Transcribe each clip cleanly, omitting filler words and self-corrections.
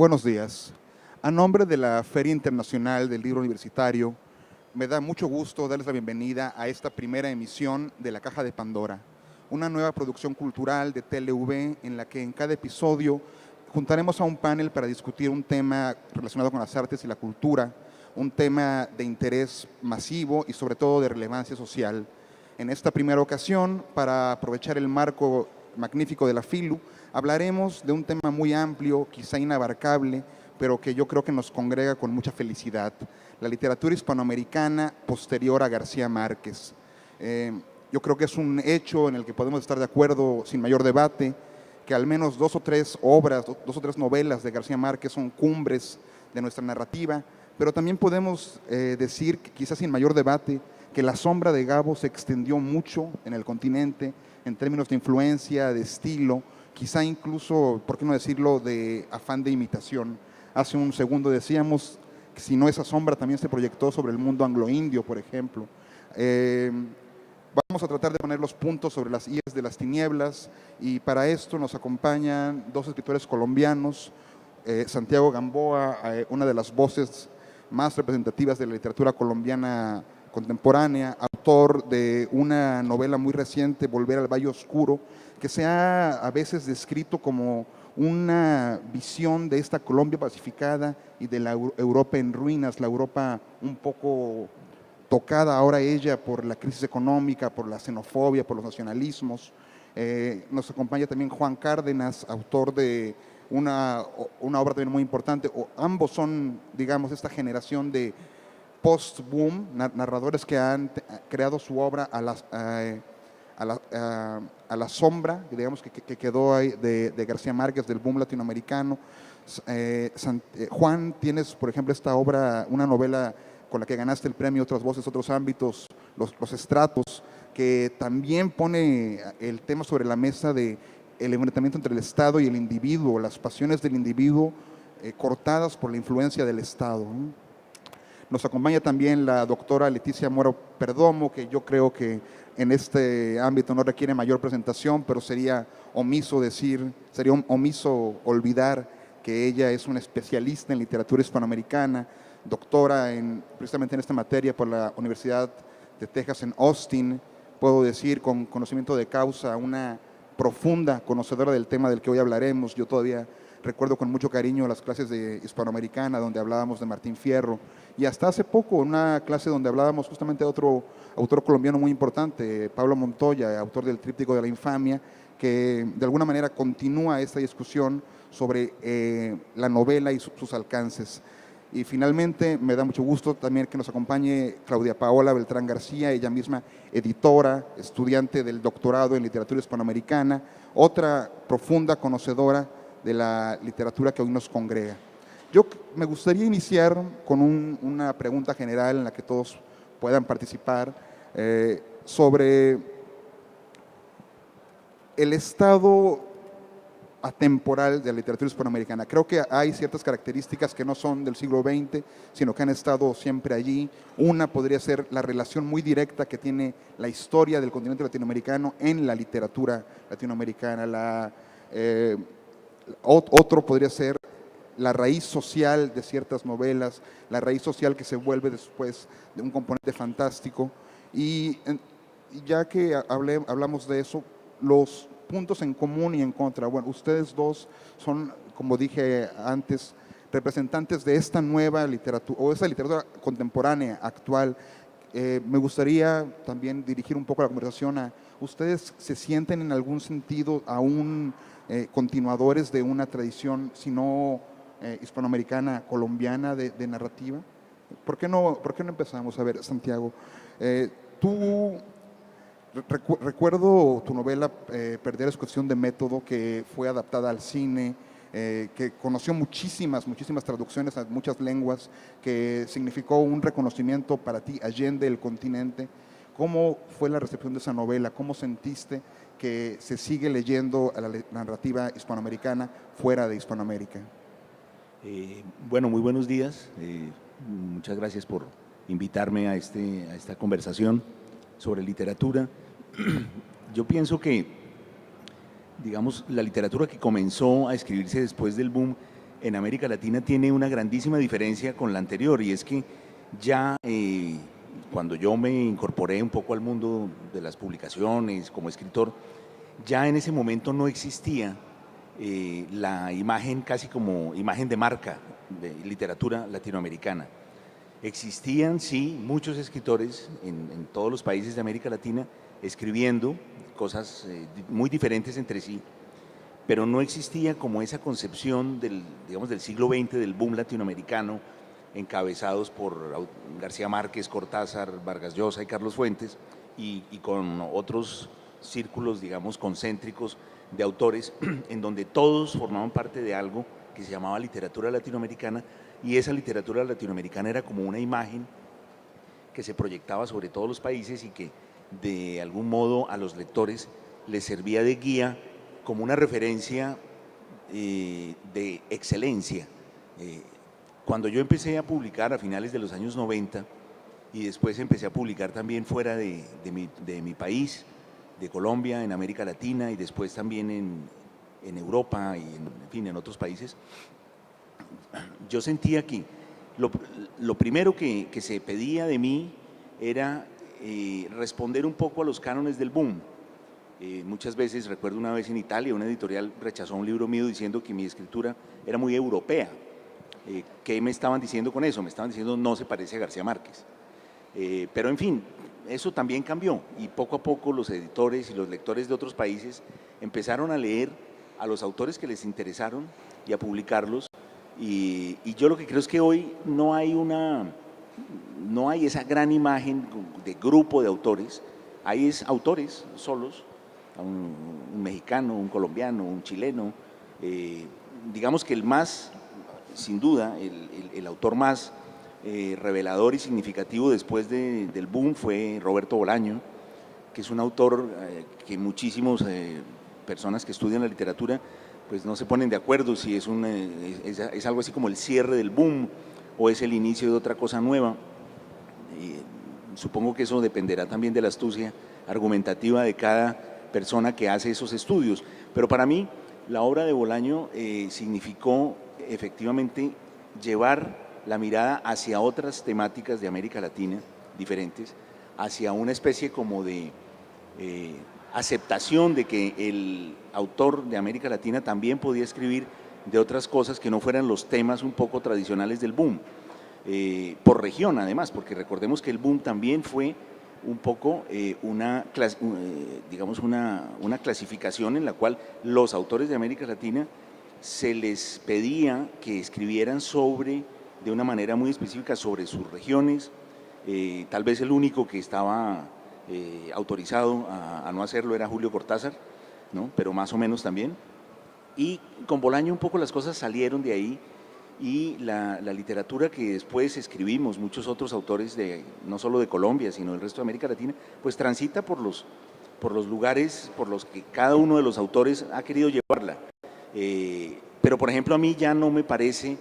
Buenos días. A nombre de la Feria Internacional del Libro Universitario, me da mucho gusto darles la bienvenida a esta primera emisión de La Caja de Pandora, una nueva producción cultural de TLV en la que en cada episodio juntaremos a un panel para discutir un tema relacionado con las artes y la cultura, un tema de interés masivo y sobre todo de relevancia social. En esta primera ocasión, para aprovechar el marco magnífico de la FILU, hablaremos de un tema muy amplio, quizá inabarcable, pero que yo creo que nos congrega con mucha felicidad: la literatura hispanoamericana posterior a García Márquez. Yo creo que es un hecho en el que podemos estar de acuerdo sin mayor debate, que al menos 2 o 3 obras, 2 o 3 novelas de García Márquez son cumbres de nuestra narrativa, pero también podemos decir, quizás sin mayor debate, que la sombra de Gabo se extendió mucho en el continente en términos de influencia, de estilo, quizá incluso, ¿por qué no decirlo?, de afán de imitación. Hace un segundo decíamos que si no, esa sombra también se proyectó sobre el mundo anglo-indio, por ejemplo. Vamos a tratar de poner los puntos sobre las íes de las tinieblas, y para esto nos acompañan 2 escritores colombianos. Santiago Gamboa, una de las voces más representativas de la literatura colombiana contemporánea, autor de una novela muy reciente, Volver al Valle Oscuro, que se ha a veces descrito como una visión de esta Colombia pacificada y de la Europa en ruinas, la Europa un poco tocada ahora ella por la crisis económica, por la xenofobia, por los nacionalismos. Nos acompaña también Juan Cárdenas, autor de una obra también muy importante. Ambos son, digamos, esta generación de post-boom, narradores que han creado su obra a la sombra, digamos, que quedó ahí de García Márquez, del boom latinoamericano. Juan, tienes, por ejemplo, esta obra, una novela con la que ganaste el premio Otras Voces, Otros Ámbitos, los Estratos, que también pone el tema sobre la mesa de el enfrentamiento entre el Estado y el individuo, las pasiones del individuo cortadas por la influencia del Estado, ¿no? Nos acompaña también la doctora Leticia Moro Perdomo, que yo creo que en este ámbito no requiere mayor presentación, pero sería omiso olvidar que ella es una especialista en literatura hispanoamericana, doctora precisamente en esta materia por la Universidad de Texas en Austin. Puedo decir con conocimiento de causa, una profunda conocedora del tema del que hoy hablaremos. Yo todavía recuerdo con mucho cariño las clases de hispanoamericana donde hablábamos de Martín Fierro, y hasta hace poco una clase donde hablábamos justamente de otro autor colombiano muy importante, Pablo Montoya, autor del Tríptico de la Infamia, que de alguna manera continúa esta discusión sobre la novela y sus alcances. Y finalmente me da mucho gusto también que nos acompañe Claudia Paola Beltrán García, ella misma editora, estudiante del doctorado en literatura hispanoamericana, otra profunda conocedora de la literatura que hoy nos congrega. Yo me gustaría iniciar con una pregunta general en la que todos puedan participar, sobre el estado atemporal de la literatura hispanoamericana. Creo que hay ciertas características que no son del siglo XX, sino que han estado siempre allí. Una podría ser la relación muy directa que tiene la historia del continente latinoamericano en la literatura latinoamericana. Otro podría ser la raíz social de ciertas novelas, la raíz social que se vuelve después de un componente fantástico. Y ya que hablamos de eso, los puntos en común y en contra. Bueno, ustedes dos son, como dije antes, representantes de esta nueva literatura, o esa literatura contemporánea, actual. Me gustaría también dirigir un poco la conversación a ustedes. ¿Se sienten en algún sentido aún continuadores de una tradición, si no hispanoamericana, colombiana de narrativa? ¿Por qué no empezamos? A ver, Santiago, tú, recuerdo tu novela Perder es cuestión de método, que fue adaptada al cine, que conoció muchísimas traducciones a muchas lenguas, que significó un reconocimiento para ti allende el continente. ¿Cómo fue la recepción de esa novela? ¿Cómo sentiste que se sigue leyendo a la narrativa hispanoamericana fuera de Hispanoamérica? Bueno, muy buenos días. Muchas gracias por invitarme a esta conversación sobre literatura. Yo pienso que, digamos, la literatura que comenzó a escribirse después del boom en América Latina tiene una grandísima diferencia con la anterior, y es que ya cuando yo me incorporé un poco al mundo de las publicaciones como escritor, ya en ese momento no existía la imagen casi como imagen de marca de literatura latinoamericana. Existían, sí, muchos escritores en todos los países de América Latina escribiendo cosas muy diferentes entre sí, pero no existía como esa concepción digamos, del siglo XX, del boom latinoamericano, encabezados por García Márquez, Cortázar, Vargas Llosa y Carlos Fuentes, y con otros círculos, digamos, concéntricos de autores, en donde todos formaban parte de algo que se llamaba literatura latinoamericana, y esa literatura latinoamericana era como una imagen que se proyectaba sobre todos los países y que de algún modo a los lectores les servía de guía como una referencia de excelencia. Cuando yo empecé a publicar a finales de los años 90 y después empecé a publicar también fuera de mi país, de Colombia, en América Latina y después también en Europa y en fin, en otros países, yo sentía que lo primero que se pedía de mí era responder un poco a los cánones del boom. Muchas veces, recuerdo una vez en Italia, una editorial rechazó un libro mío diciendo que mi escritura era muy europea. ¿Qué me estaban diciendo con eso? Me estaban diciendo no se parece a García Márquez. Pero en fin, eso también cambió y poco a poco los editores y los lectores de otros países empezaron a leer a los autores que les interesaron y a publicarlos. Y yo lo que creo es que hoy no hay esa gran imagen de grupo de autores, hay autores solos, un mexicano, un colombiano, un chileno, digamos que el más, sin duda, el autor más revelador y significativo después del boom fue Roberto Bolaño, que es un autor que muchísimas personas que estudian la literatura pues no se ponen de acuerdo si es algo así como el cierre del boom o es el inicio de otra cosa nueva. Supongo que eso dependerá también de la astucia argumentativa de cada persona que hace esos estudios, pero para mí la obra de Bolaño significó efectivamente llevar la mirada hacia otras temáticas de América Latina diferentes, hacia una especie como de aceptación de que el autor de América Latina también podía escribir de otras cosas que no fueran los temas un poco tradicionales del boom, por región además, porque recordemos que el boom también fue un poco digamos una clasificación en la cual los autores de América Latina se les pedía que escribieran de una manera muy específica sobre sus regiones, tal vez el único que estaba autorizado a no hacerlo era Julio Cortázar, ¿no? Pero más o menos también. Y con Bolaño un poco las cosas salieron de ahí y la literatura que después escribimos, muchos otros autores no solo de Colombia, sino del resto de América Latina, pues transita por los lugares por los que cada uno de los autores ha querido llevarla. Pero por ejemplo a mí ya no me parece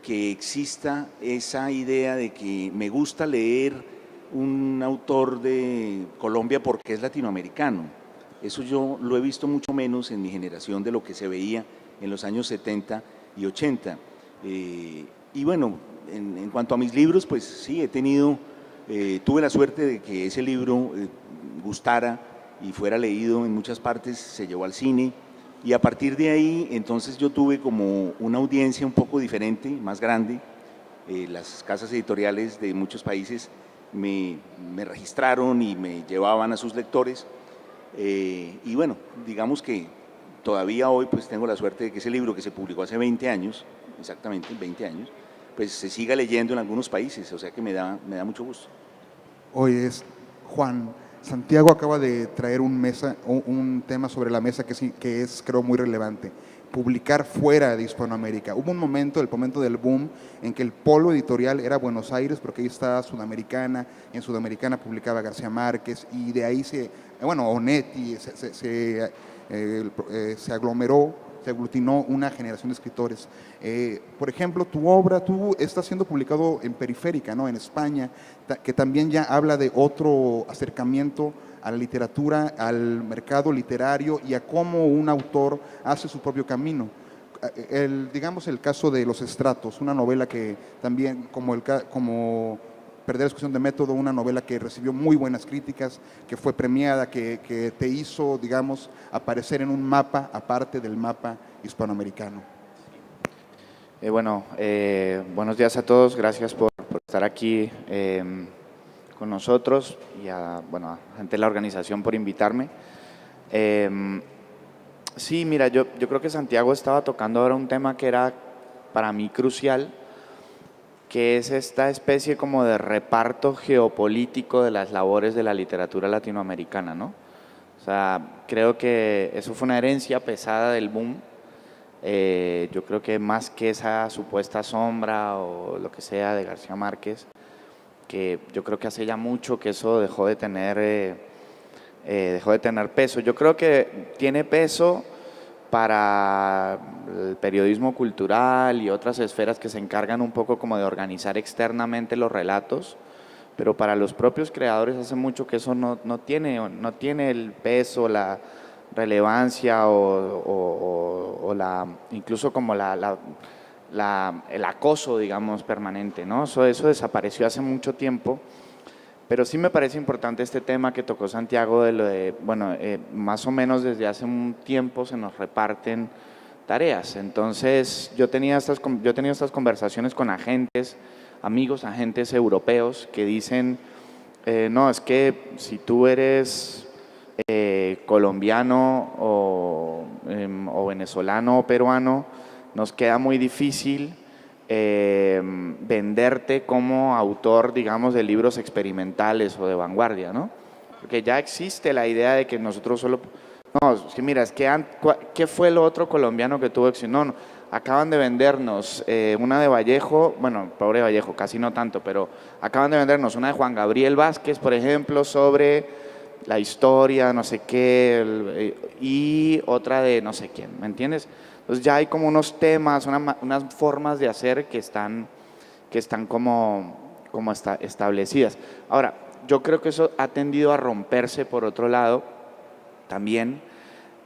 que exista esa idea de que me gusta leer un autor de Colombia porque es latinoamericano. Eso yo lo he visto mucho menos en mi generación de lo que se veía en los años 70 y 80. Y bueno, en cuanto a mis libros, pues sí, tuve la suerte de que ese libro gustara y fuera leído en muchas partes, se llevó al cine, y a partir de ahí entonces yo tuve como una audiencia un poco diferente, más grande. Las casas editoriales de muchos países me registraron y me llevaban a sus lectores, y bueno, digamos que todavía hoy pues tengo la suerte de que ese libro que se publicó hace 20 años, exactamente 20 años, pues se siga leyendo en algunos países, o sea que me da mucho gusto. Oye, Juan, Santiago acaba de traer un tema sobre la mesa que es creo muy relevante: publicar fuera de Hispanoamérica. Hubo un momento, el momento del boom, en que el polo editorial era Buenos Aires, porque ahí está Sudamericana, en Sudamericana publicaba García Márquez, y de ahí Onetti, se aglomeró, se aglutinó una generación de escritores. Por ejemplo, tú estás siendo publicado en Periférica, ¿no?, en España, que también ya habla de otro acercamiento a la literatura, al mercado literario y a cómo un autor hace su propio camino. digamos el caso de Los Estratos, una novela que también, como Perder es cuestión de método, una novela que recibió muy buenas críticas, que fue premiada, que te hizo, digamos, aparecer en un mapa, aparte del mapa hispanoamericano. Buenos días a todos, gracias por estar aquí con nosotros y a gente de la organización por invitarme. Sí, mira, yo creo que Santiago estaba tocando ahora un tema que era para mí crucial, que es esta especie como de reparto geopolítico de las labores de la literatura latinoamericana, ¿no? O sea, creo que eso fue una herencia pesada del boom. Yo creo que más que esa supuesta sombra o lo que sea de García Márquez, que yo creo que hace ya mucho que eso dejó de tener peso. Yo creo que tiene peso para el periodismo cultural y otras esferas que se encargan un poco como de organizar externamente los relatos, pero para los propios creadores hace mucho que eso no tiene el peso, la relevancia o incluso como el acoso, digamos, permanente, ¿no? Eso desapareció hace mucho tiempo. Pero sí me parece importante este tema que tocó Santiago de lo de, más o menos desde hace un tiempo se nos reparten tareas. Entonces yo he tenido estas conversaciones con agentes europeos que dicen, no, es que si tú eres colombiano o venezolano o peruano, nos queda muy difícil venderte como autor, digamos, de libros experimentales o de vanguardia, ¿no? Porque ya existe la idea de que nosotros solo... No, es que mira, ¿qué fue lo otro colombiano que tuvo éxito? No, acaban de vendernos una de Vallejo, bueno, pobre Vallejo, casi no tanto, pero acaban de vendernos una de Juan Gabriel Vázquez, por ejemplo, sobre la historia, no sé qué, y otra de no sé quién, ¿me entiendes? Entonces ya hay como unos temas, unas formas de hacer que están como establecidas. Ahora, yo creo que eso ha tendido a romperse por otro lado también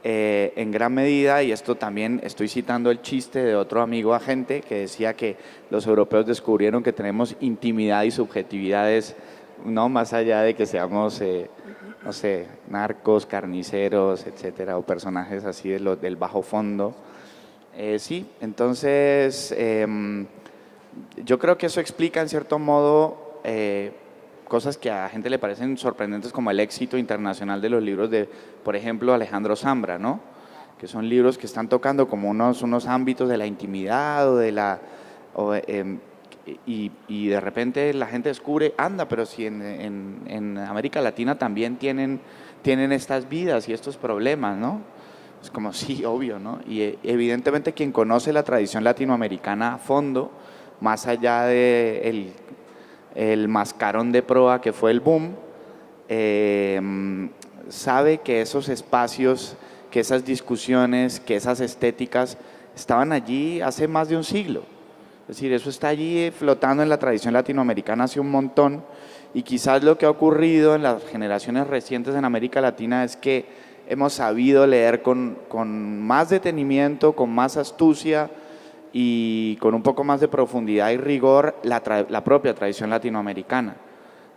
en gran medida, y esto también estoy citando el chiste de otro amigo agente que decía que los europeos descubrieron que tenemos intimidad y subjetividades, no más allá de que seamos, no sé, narcos, carniceros, etcétera, o personajes así del bajo fondo. Sí, entonces yo creo que eso explica en cierto modo cosas que a la gente le parecen sorprendentes, como el éxito internacional de los libros de, por ejemplo, Alejandro Zambra, ¿no? Que son libros que están tocando como unos ámbitos de la intimidad y de repente la gente descubre, anda, pero si en América Latina también tienen estas vidas y estos problemas, ¿no? Es como, sí, obvio, ¿no? Y evidentemente quien conoce la tradición latinoamericana a fondo, más allá de el mascarón de proa que fue el boom, sabe que esos espacios, que esas discusiones, que esas estéticas estaban allí hace más de un siglo. Es decir, eso está allí flotando en la tradición latinoamericana hace un montón, y quizás lo que ha ocurrido en las generaciones recientes en América Latina es que hemos sabido leer con más detenimiento, con más astucia y con un poco más de profundidad y rigor la propia tradición latinoamericana.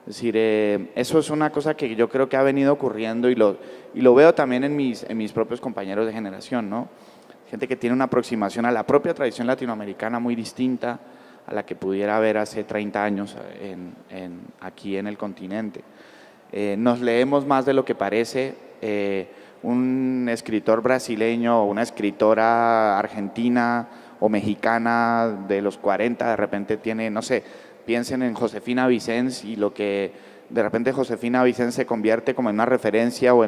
Es decir, eso es una cosa que yo creo que ha venido ocurriendo y lo veo también en mis propios compañeros de generación, ¿no? Gente que tiene una aproximación a la propia tradición latinoamericana muy distinta a la que pudiera haber hace 30 años aquí en el continente. Nos leemos más de lo que parece. Un escritor brasileño o una escritora argentina o mexicana de los 40 de repente tiene, no sé, piensen en Josefina Vicens y lo que de repente Josefina Vicens se convierte como en una referencia o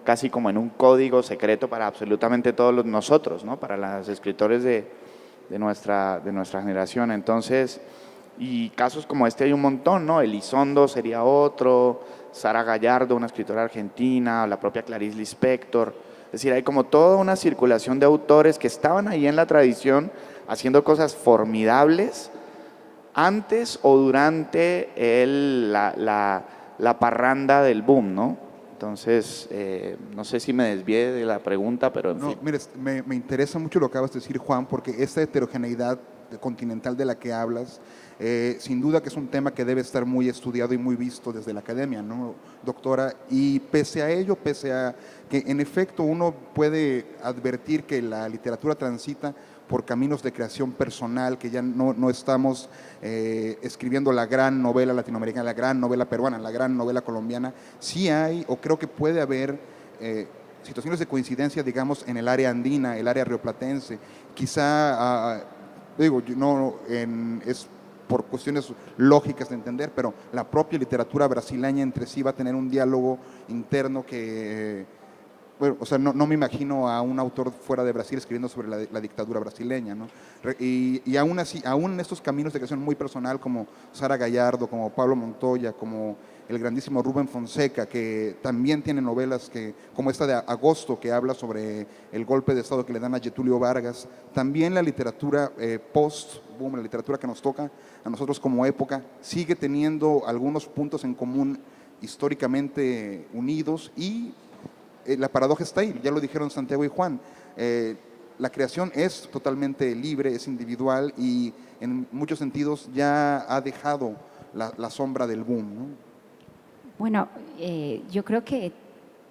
casi como en un código secreto para absolutamente todos nosotros, ¿no? Para los escritores de nuestra generación. Entonces, y casos como este hay un montón, ¿no? Elizondo sería otro, Sara Gallardo, una escritora argentina, la propia Clarice Lispector. Es decir, hay como toda una circulación de autores que estaban ahí en la tradición haciendo cosas formidables antes o durante la parranda del boom, ¿no? Entonces, no sé si me desvié de la pregunta, pero en No, fin. mire, me interesa mucho lo que acabas de decir, Juan, porque esta heterogeneidad continental de la que hablas, sin duda que es un tema que debe estar muy estudiado y muy visto desde la academia, ¿no, doctora? Y pese a ello, pese a que en efecto uno puede advertir que la literatura transita por caminos de creación personal, que ya no estamos escribiendo la gran novela latinoamericana, la gran novela peruana, la gran novela colombiana, sí hay, o creo que puede haber situaciones de coincidencia, digamos, en el área andina, el área rioplatense. Quizá, digo, es por cuestiones lógicas de entender, pero la propia literatura brasileña entre sí va a tener un diálogo interno que, bueno, o sea, no me imagino a un autor fuera de Brasil escribiendo sobre la dictadura brasileña, ¿no? Y aún así, aún en estos caminos de creación muy personal, como Sara Gallardo, como Pablo Montoya, como el grandísimo Rubén Fonseca, que también tiene novelas como esta de Agosto, que habla sobre el golpe de Estado que le dan a Getúlio Vargas. También la literatura post-boom, la literatura que nos toca a nosotros como época, sigue teniendo algunos puntos en común históricamente unidos y la paradoja está ahí, ya lo dijeron Santiago y Juan. La creación es totalmente libre, es individual y en muchos sentidos ya ha dejado la sombra del boom, ¿no? Bueno, yo creo que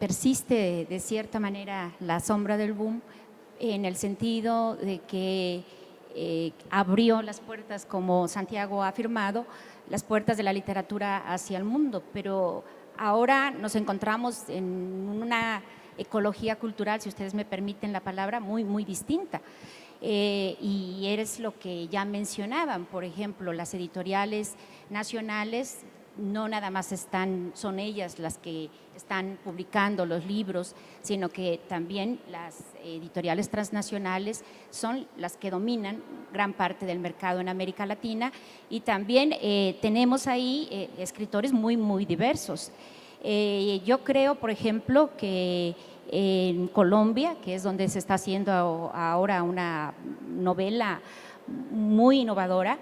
persiste de cierta manera la sombra del boom en el sentido de que abrió las puertas, como Santiago ha afirmado, las puertas de la literatura hacia el mundo, pero ahora nos encontramos en una ecología cultural, si ustedes me permiten la palabra, muy, muy distinta. Y es lo que ya mencionaban, por ejemplo, las editoriales nacionales no nada más son ellas las que están publicando los libros, sino que también las editoriales transnacionales son las que dominan gran parte del mercado en América Latina y también tenemos ahí escritores muy, muy diversos. Yo creo, por ejemplo, que en Colombia, que es donde se está haciendo ahora una novela muy innovadora,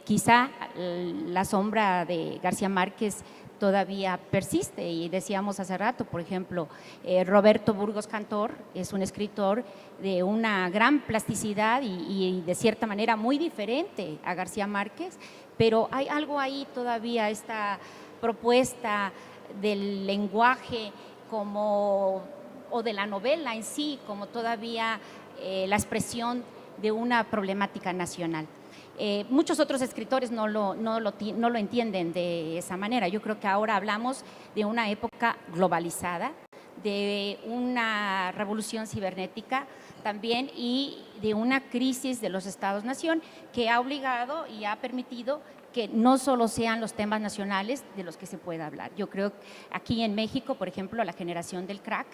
quizá la sombra de García Márquez todavía persiste y decíamos hace rato, por ejemplo, Roberto Burgos Cantor es un escritor de una gran plasticidad y de cierta manera muy diferente a García Márquez, pero hay algo ahí todavía, esta propuesta del lenguaje o de la novela en sí, como todavía la expresión de una problemática nacional. Muchos otros escritores no lo entienden de esa manera. Yo creo que ahora hablamos de una época globalizada, de una revolución cibernética también y de una crisis de los estados-nación que ha obligado y ha permitido que no solo sean los temas nacionales de los que se pueda hablar. Yo creo que aquí en México, por ejemplo, la generación del crack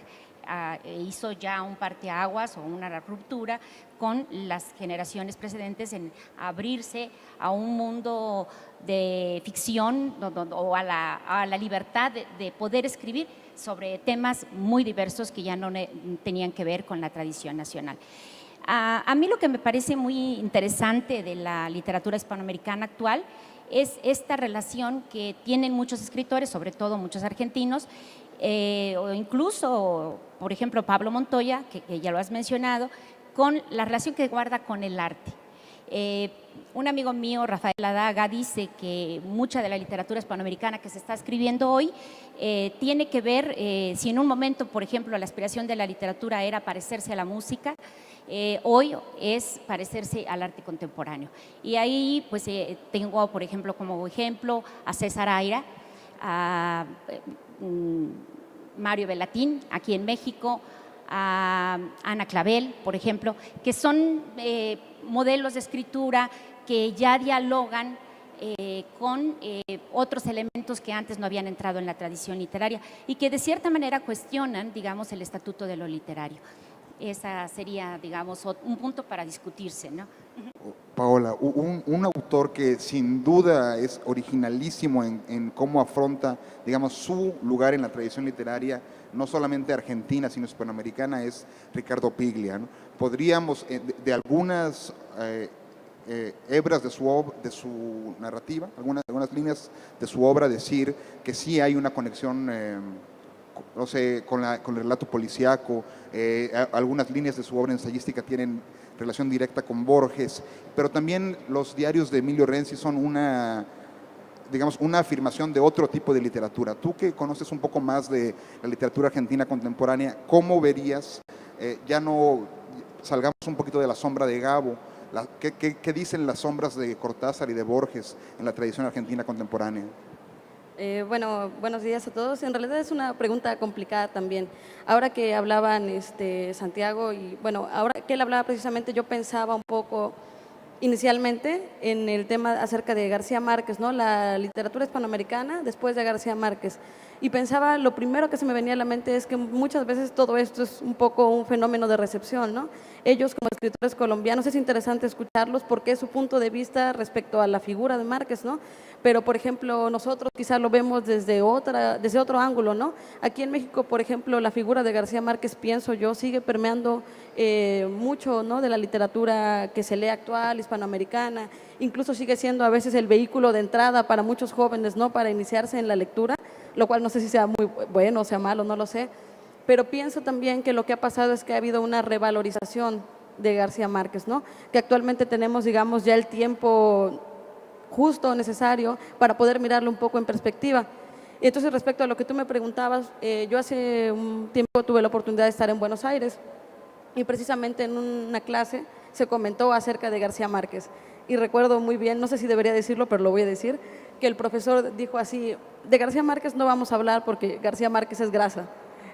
hizo ya un parteaguas o una ruptura con las generaciones precedentes en abrirse a un mundo de ficción o a la libertad de poder escribir sobre temas muy diversos que ya no tenían que ver con la tradición nacional. A mí lo que me parece muy interesante de la literatura hispanoamericana actual es esta relación que tienen muchos escritores, sobre todo muchos argentinos, o incluso, por ejemplo, Pablo Montoya, que ya lo has mencionado, con la relación que guarda con el arte. Un amigo mío, Rafael Adaga, dice que mucha de la literatura hispanoamericana que se está escribiendo hoy tiene que ver, si en un momento, por ejemplo, la aspiración de la literatura era parecerse a la música, hoy es parecerse al arte contemporáneo. Y ahí pues tengo, por ejemplo, como ejemplo a César Aira, a Mario Bellatín, aquí en México, a Ana Clavel, por ejemplo, que son modelos de escritura que ya dialogan con otros elementos que antes no habían entrado en la tradición literaria y que de cierta manera cuestionan, digamos, el estatuto de lo literario. Esa sería, digamos, un punto para discutirse, ¿no? Paola, un autor que sin duda es originalísimo en cómo afronta, digamos, su lugar en la tradición literaria, no solamente argentina, sino hispanoamericana, es Ricardo Piglia, ¿no? Podríamos, de algunas hebras de su narrativa, algunas líneas de su obra, decir que sí hay una conexión no sé, con el relato policíaco, algunas líneas de su obra ensayística tienen relación directa con Borges, pero también los diarios de Emilio Renzi son digamos, una afirmación de otro tipo de literatura. Tú que conoces un poco más de la literatura argentina contemporánea, ¿cómo verías, ya no salgamos un poquito de la sombra de Gabo, ¿qué dicen las sombras de Cortázar y de Borges en la tradición argentina contemporánea? Bueno, buenos días a todos. En realidad es una pregunta complicada también. Ahora que hablaban Santiago y bueno, ahora que él hablaba precisamente, yo pensaba un poco inicialmente en el tema acerca de García Márquez, ¿no? La literatura hispanoamericana después de García Márquez. Y pensaba, lo primero que se me venía a la mente es que muchas veces todo esto es un poco un fenómeno de recepción, ¿no? Ellos como escritores colombianos es interesante escucharlos porque es su punto de vista respecto a la figura de Márquez, ¿no? Pero, por ejemplo, nosotros quizás lo vemos desde otro ángulo, ¿no? Aquí en México, por ejemplo, la figura de García Márquez, pienso yo, sigue permeando mucho, ¿no? De la literatura que se lee actual, hispanoamericana, incluso sigue siendo a veces el vehículo de entrada para muchos jóvenes, ¿no? Para iniciarse en la lectura, lo cual no sé si sea muy bueno o sea malo, no lo sé, pero pienso también que lo que ha pasado es que ha habido una revalorización de García Márquez, ¿no? Que actualmente tenemos, digamos, ya el tiempo justo, necesario, para poder mirarlo un poco en perspectiva. Entonces, respecto a lo que tú me preguntabas, yo hace un tiempo tuve la oportunidad de estar en Buenos Aires y precisamente en una clase se comentó acerca de García Márquez. Y recuerdo muy bien, no sé si debería decirlo, pero lo voy a decir, que el profesor dijo así, de García Márquez no vamos a hablar porque García Márquez es grasa.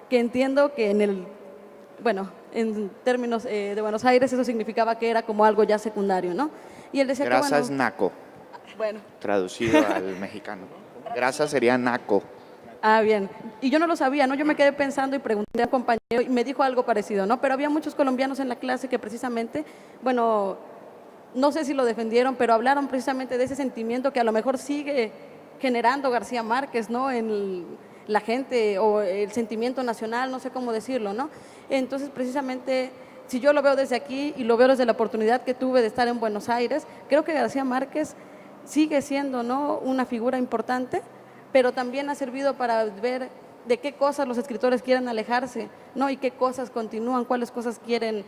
Que entiendo que en términos de Buenos Aires eso significaba que era como algo ya secundario, ¿no? Y él decía Grasa que, bueno, es naco, bueno. traducido al mexicano. Grasa sería naco. Ah, bien. Y yo no lo sabía, ¿no? Yo me quedé pensando y pregunté a un compañero y me dijo algo parecido, ¿no? Pero había muchos colombianos en la clase que precisamente, bueno, no sé si lo defendieron, pero hablaron precisamente de ese sentimiento que a lo mejor sigue generando García Márquez, ¿no? En la gente o el sentimiento nacional, no sé cómo decirlo, ¿no? Entonces, precisamente, si yo lo veo desde aquí y lo veo desde la oportunidad que tuve de estar en Buenos Aires, creo que García Márquez sigue siendo, ¿no? Una figura importante, pero también ha servido para ver de qué cosas los escritores quieren alejarse, ¿no? Y qué cosas continúan, cuáles cosas quieren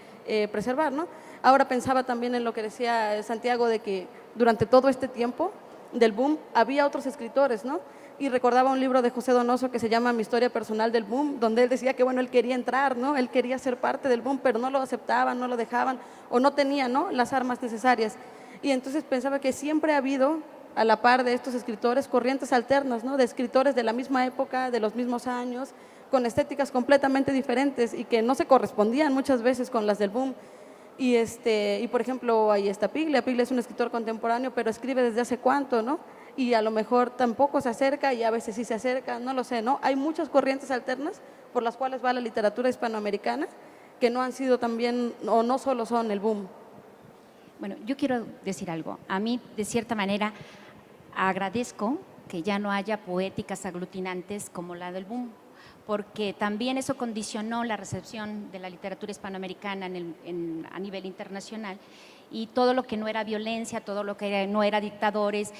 preservar, ¿no? Ahora pensaba también en lo que decía Santiago de que durante todo este tiempo del boom había otros escritores, ¿no? Y recordaba un libro de José Donoso que se llama Mi historia personal del boom, donde él decía que, bueno, él quería entrar, ¿no? Él quería ser parte del boom, pero no lo aceptaban, no lo dejaban o no tenía, ¿no? Las armas necesarias. Y entonces pensaba que siempre ha habido, a la par de estos escritores, corrientes alternas, ¿no? De escritores de la misma época, de los mismos años, con estéticas completamente diferentes y que no se correspondían muchas veces con las del boom. Y por ejemplo, ahí está Piglia. Piglia es un escritor contemporáneo, pero escribe desde hace cuánto, ¿no? Y a lo mejor tampoco se acerca y a veces sí se acerca, no lo sé, ¿no? Hay muchas corrientes alternas por las cuales va la literatura hispanoamericana que no han sido también, o no solo son el boom. Bueno, yo quiero decir algo. A mí, de cierta manera, agradezco que ya no haya poéticas aglutinantes como la del boom, porque también eso condicionó la recepción de la literatura hispanoamericana a nivel internacional, y todo lo que no era violencia, todo lo que no era dictadores,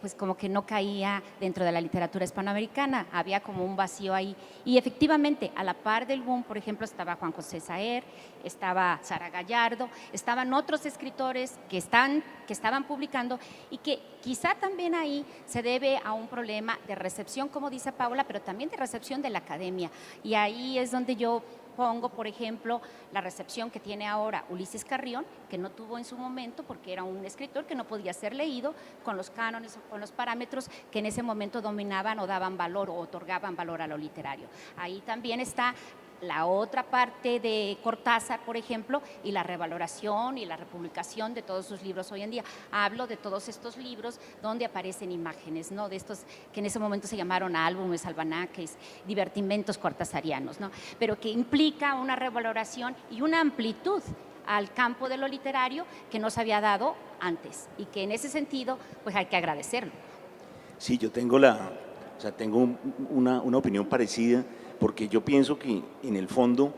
pues como que no caía dentro de la literatura hispanoamericana, había como un vacío ahí. Y efectivamente, a la par del boom, por ejemplo, estaba Juan José Saer, estaba Sara Gallardo, estaban otros escritores que estaban publicando, y que quizá también ahí se debe a un problema de recepción, como dice Paula, pero también de recepción de la academia. Y ahí es donde yo pongo, por ejemplo, la recepción que tiene ahora Ulises Carrión, que no tuvo en su momento porque era un escritor que no podía ser leído con los cánones o con los parámetros que en ese momento dominaban o daban valor o otorgaban valor a lo literario. Ahí también está la otra parte de Cortázar, por ejemplo, y la revaloración y la republicación de todos sus libros hoy en día. Hablo de todos estos libros donde aparecen imágenes, ¿no? De estos que en ese momento se llamaron álbumes, almanaques, divertimentos cortasarianos, ¿no? Pero que implica una revaloración y una amplitud al campo de lo literario que no se había dado antes, y que en ese sentido pues hay que agradecerlo. Sí, yo tengo tengo una opinión parecida, porque yo pienso que en el fondo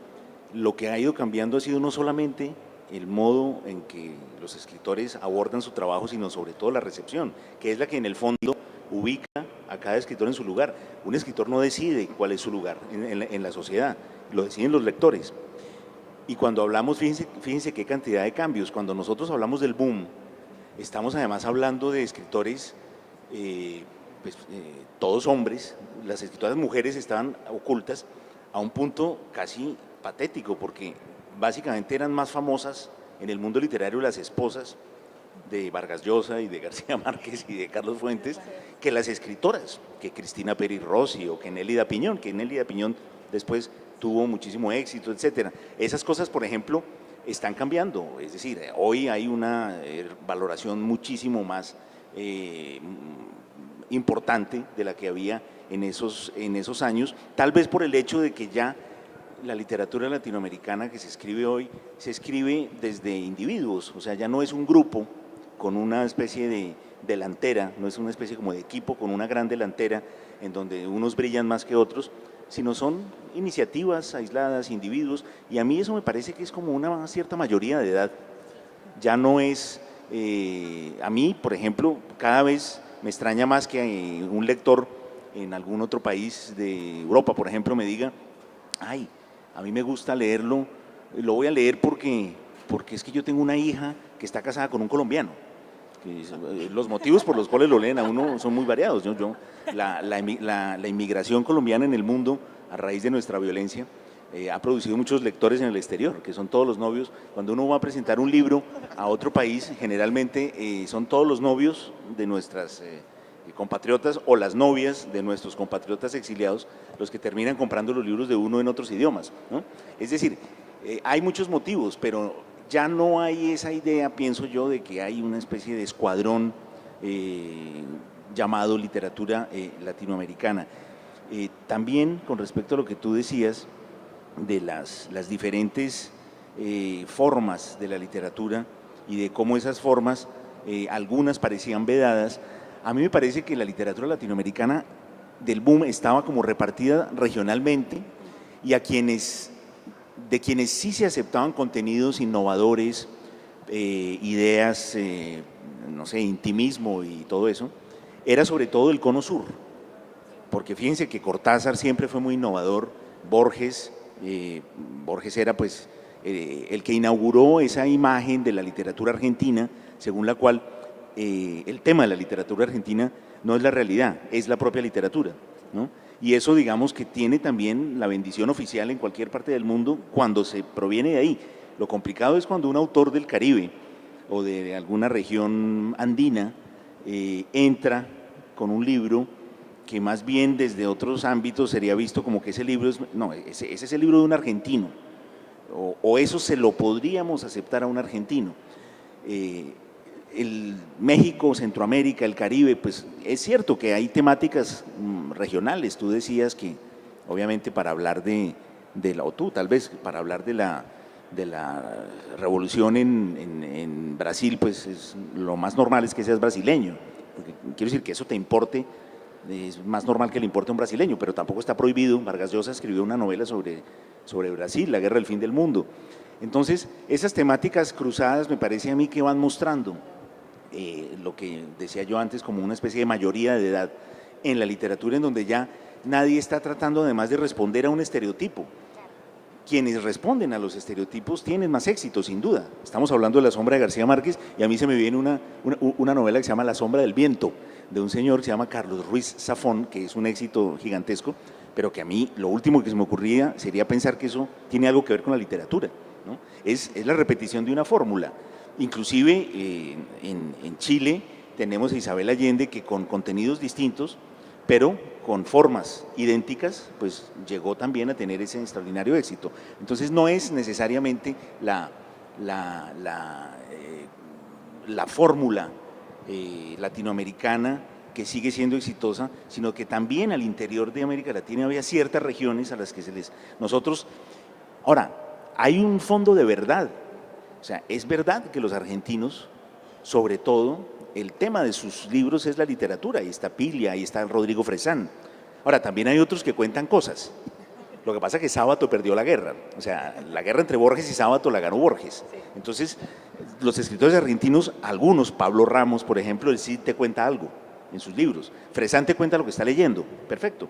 lo que ha ido cambiando ha sido no solamente el modo en que los escritores abordan su trabajo, sino sobre todo la recepción, que es la que en el fondo ubica a cada escritor en su lugar. Un escritor no decide cuál es su lugar en la sociedad, lo deciden los lectores. Y cuando hablamos, fíjense qué cantidad de cambios, cuando nosotros hablamos del boom, estamos además hablando de escritores, todos hombres, las escritoras mujeres estaban ocultas a un punto casi patético, porque básicamente eran más famosas en el mundo literario las esposas de Vargas Llosa y de García Márquez y de Carlos Fuentes que las escritoras, que Cristina Peri Rossi o que Nélida Piñón, después tuvo muchísimo éxito, etcétera. Esas cosas, por ejemplo, están cambiando, es decir, hoy hay una valoración muchísimo más importante de la que había en esos años, tal vez por el hecho de que ya la literatura latinoamericana que se escribe hoy se escribe desde individuos, o sea, ya no es un grupo con una especie de delantera, no es una especie como de equipo con una gran delantera en donde unos brillan más que otros, sino son iniciativas aisladas, individuos, y a mí eso me parece que es como una cierta mayoría de edad. Ya no es, a mí, por ejemplo, cada vez me extraña más que un lector en algún otro país de Europa, por ejemplo, me diga, ay, a mí me gusta leerlo, lo voy a leer porque es que yo tengo una hija que está casada con un colombiano. Los motivos por los cuales lo leen a uno son muy variados. La inmigración colombiana en el mundo, a raíz de nuestra violencia, ha producido muchos lectores en el exterior, que son todos los novios. Cuando uno va a presentar un libro a otro país, generalmente son todos los novios de nuestras compatriotas o las novias de nuestros compatriotas exiliados los que terminan comprando los libros de uno en otros idiomas, ¿no? Es decir, hay muchos motivos, pero ya no hay esa idea, pienso yo, de que hay una especie de escuadrón llamado literatura latinoamericana. También con respecto a lo que tú decías de las diferentes formas de la literatura y de cómo esas formas, algunas parecían vedadas, a mí me parece que la literatura latinoamericana del boom estaba como repartida regionalmente y de quienes sí se aceptaban contenidos innovadores, ideas, no sé, intimismo y todo eso, era sobre todo el cono sur, porque fíjense que Cortázar siempre fue muy innovador, Borges era pues el que inauguró esa imagen de la literatura argentina, según la cual el tema de la literatura argentina no es la realidad, es la propia literatura, ¿no? Y eso, digamos, que tiene también la bendición oficial en cualquier parte del mundo cuando se proviene de ahí. Lo complicado es cuando un autor del Caribe o de alguna región andina entra con un libro que más bien desde otros ámbitos sería visto como que ese libro ese es el libro de un argentino, o eso se lo podríamos aceptar a un argentino. El México, Centroamérica, el Caribe, pues es cierto que hay temáticas regionales. Tú decías que obviamente para hablar o tú tal vez para hablar de la revolución en Brasil, pues lo más normal es que seas brasileño, porque quiero decir que eso te importe, es más normal que le importe a un brasileño, pero tampoco está prohibido. Vargas Llosa escribió una novela sobre Brasil, La guerra del fin del mundo. Entonces, esas temáticas cruzadas me parece a mí que van mostrando lo que decía yo antes, como una especie de mayoría de edad en la literatura, en donde ya nadie está tratando además de responder a un estereotipo. Quienes responden a los estereotipos tienen más éxito, sin duda. Estamos hablando de La sombra de García Márquez y a mí se me viene una novela que se llama La sombra del viento, de un señor que se llama Carlos Ruiz Zafón, que es un éxito gigantesco, pero que a mí lo último que se me ocurría sería pensar que eso tiene algo que ver con la literatura, ¿no? Es la repetición de una fórmula. Inclusive en Chile tenemos a Isabel Allende, que con contenidos distintos, pero con formas idénticas, pues llegó también a tener ese extraordinario éxito. Entonces no es necesariamente la fórmula latinoamericana que sigue siendo exitosa, sino que también al interior de América Latina había ciertas regiones a las que nosotros, ahora, hay un fondo de verdad. O sea, es verdad que los argentinos, sobre todo, el tema de sus libros es la literatura. Ahí está Piglia, ahí está Rodrigo Fresán. Ahora, también hay otros que cuentan cosas. Lo que pasa es que Sábato perdió la guerra. O sea, la guerra entre Borges y Sábato la ganó Borges. Entonces, los escritores argentinos, algunos, Pablo Ramos, por ejemplo, él sí te cuenta algo. en sus libros. Fresante cuenta lo que está leyendo, perfecto.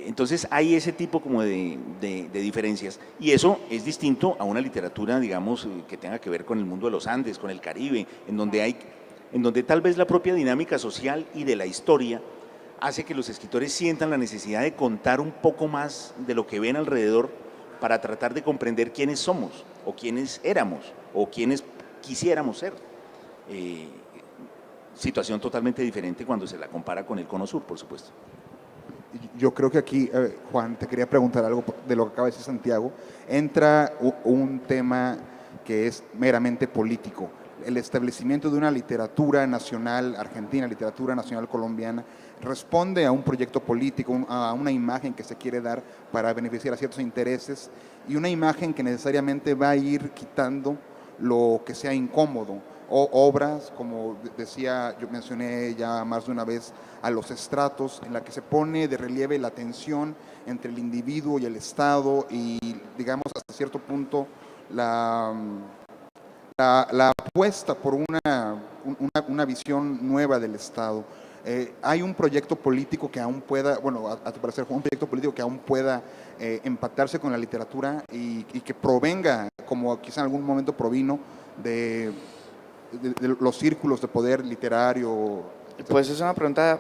Entonces hay ese tipo como de diferencias y eso es distinto a una literatura, digamos, que tenga que ver con el mundo de los Andes, con el Caribe, en donde tal vez la propia dinámica social y de la historia hace que los escritores sientan la necesidad de contar un poco más de lo que ven alrededor para tratar de comprender quiénes somos o quiénes éramos o quiénes quisiéramos ser. Situación totalmente diferente cuando se la compara con el Cono Sur, por supuesto. Yo creo que aquí, Juan, te quería preguntar algo de lo que acaba de decir Santiago. Entra un tema que es meramente político. El establecimiento de una literatura nacional argentina, literatura nacional colombiana, responde a un proyecto político, a una imagen que se quiere dar para beneficiar a ciertos intereses y una imagen que necesariamente va a ir quitando lo que sea incómodo. O obras, como decía, yo mencioné ya más de una vez, a los estratos, en la que se pone de relieve la tensión entre el individuo y el Estado y, digamos, hasta cierto punto, la apuesta por una visión nueva del Estado. Hay un proyecto político que aún pueda, bueno, a tu parecer, un proyecto político que aún pueda empatarse con la literatura y que provenga, como quizá en algún momento provino, de los círculos de poder literario. Pues es una pregunta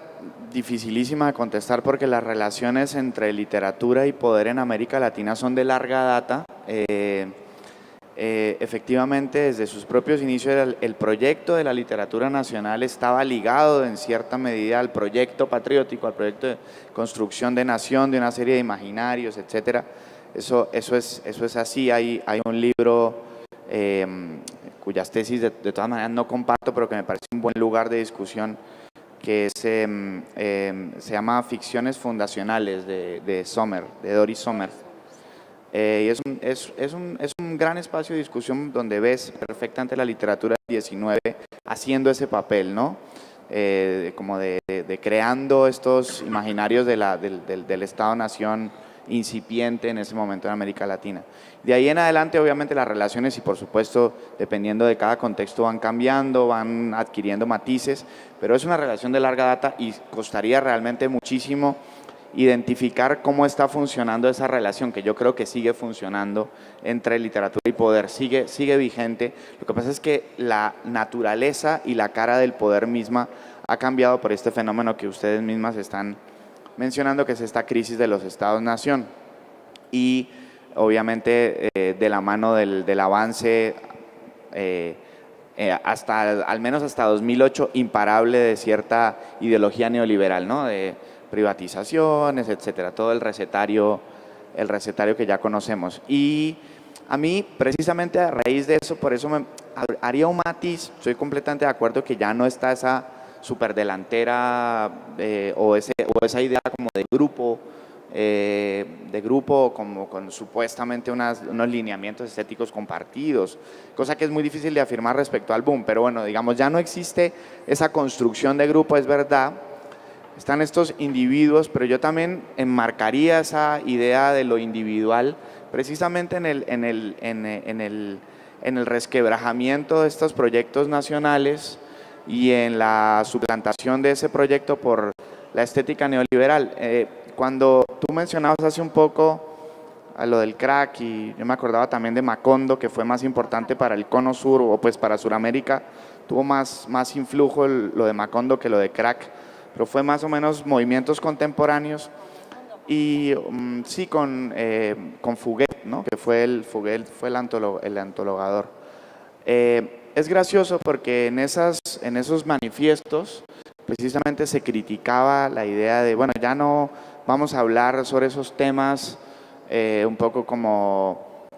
dificilísima de contestar porque las relaciones entre literatura y poder en América Latina son de larga data. Efectivamente, desde sus propios inicios, el proyecto de la literatura nacional estaba ligado en cierta medida al proyecto patriótico, al proyecto de construcción de nación, de una serie de imaginarios, etcétera. Eso es así. Hay un libro cuyas tesis de todas maneras no comparto, pero que me parece un buen lugar de discusión, que se llama Ficciones Fundacionales de Sommer, de Doris Sommer. Y es un gran espacio de discusión donde ves perfectamente la literatura del 19 haciendo ese papel, ¿no? Como de creando estos imaginarios del Estado-Nación incipiente en ese momento en América Latina. De ahí en adelante, obviamente, las relaciones y, por supuesto, dependiendo de cada contexto, van cambiando, van adquiriendo matices, pero es una relación de larga data y costaría realmente muchísimo identificar cómo está funcionando esa relación, que yo creo que sigue funcionando entre literatura y poder, sigue vigente. Lo que pasa es que la naturaleza y la cara del poder misma ha cambiado por este fenómeno que ustedes mismas están mencionando, que es esta crisis de los estados-nación. Y obviamente de la mano del avance al menos hasta 2008 imparable de cierta ideología neoliberal, ¿no? De privatizaciones, etcétera, todo el recetario que ya conocemos. Y a mí, precisamente a raíz de eso, por eso me haría un matiz, estoy completamente de acuerdo que ya no está esa superdelantera o esa idea como de grupo como con supuestamente unos lineamientos estéticos compartidos, cosa que es muy difícil de afirmar respecto al boom, pero bueno, digamos, ya no existe esa construcción de grupo, es verdad. Están estos individuos, pero yo también enmarcaría esa idea de lo individual precisamente en el resquebrajamiento de estos proyectos nacionales y en la suplantación de ese proyecto por la estética neoliberal. Cuando tú mencionabas hace un poco a lo del crack, y yo me acordaba también de Macondo, que fue más importante para el Cono Sur o pues para Sudamérica, tuvo más influjo lo de Macondo que lo de crack, pero fue más o menos movimientos contemporáneos. Y sí, con Fuguet, ¿no? Que Fuguet fue el antologador. Es gracioso porque en esos manifiestos precisamente se criticaba la idea de, bueno, ya no vamos a hablar sobre esos temas un poco como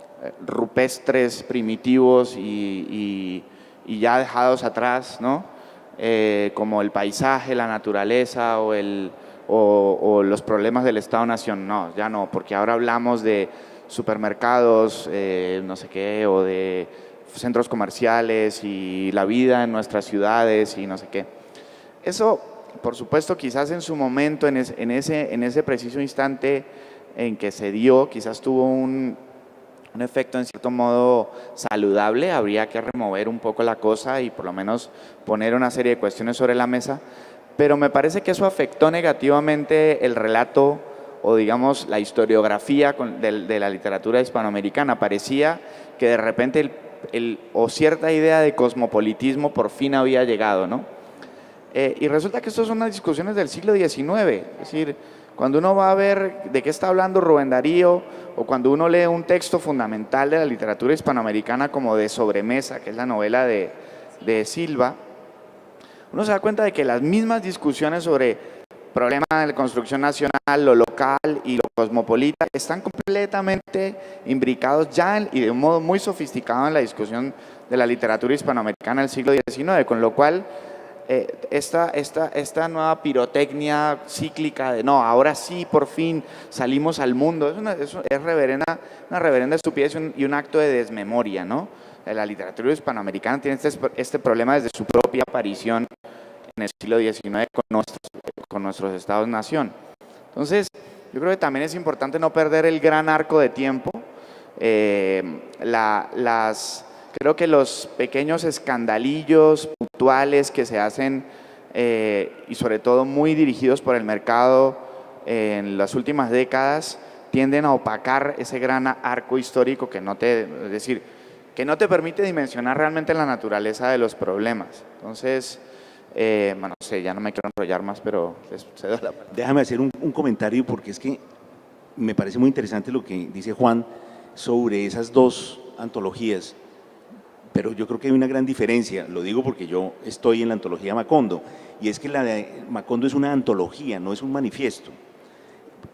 rupestres, primitivos y ya dejados atrás, ¿no? Como el paisaje, la naturaleza o los problemas del Estado-Nación. No, ya no, porque ahora hablamos de supermercados, no sé qué, o de centros comerciales y la vida en nuestras ciudades y no sé qué. Eso, por supuesto, quizás en su momento, en ese preciso instante en que se dio, quizás tuvo un efecto en cierto modo saludable. Habría que remover un poco la cosa y por lo menos poner una serie de cuestiones sobre la mesa, pero me parece que eso afectó negativamente el relato o digamos la historiografía de la literatura hispanoamericana. Parecía que de repente o cierta idea de cosmopolitismo por fin había llegado, ¿no? Y resulta que estas son unas discusiones del siglo XIX, es decir, cuando uno va a ver de qué está hablando Rubén Darío o cuando uno lee un texto fundamental de la literatura hispanoamericana como de Sobremesa, que es la novela de Silva, uno se da cuenta de que las mismas discusiones sobre problema de la construcción nacional, lo local y lo cosmopolita están completamente imbricados ya y de un modo muy sofisticado en la discusión de la literatura hispanoamericana del siglo XIX, con lo cual esta nueva pirotecnia cíclica de no, ahora sí, por fin salimos al mundo, es una reverenda estupidez y un acto de desmemoria, ¿no? La literatura hispanoamericana tiene este problema desde su propia aparición en el siglo XIX con nuestros estados-nación. Entonces, yo creo que también es importante no perder el gran arco de tiempo. Creo que los pequeños escandalillos puntuales que se hacen y sobre todo muy dirigidos por el mercado en las últimas décadas tienden a opacar ese gran arco histórico que es decir, que no te permite dimensionar realmente la naturaleza de los problemas. Entonces, bueno, no sé, ya no me quiero enrollar más, pero les cedo la palabra. Déjame hacer un comentario porque es que me parece muy interesante lo que dice Juan sobre esas dos antologías, pero yo creo que hay una gran diferencia, lo digo porque yo estoy en la antología Macondo, y es que la de Macondo es una antología, no es un manifiesto.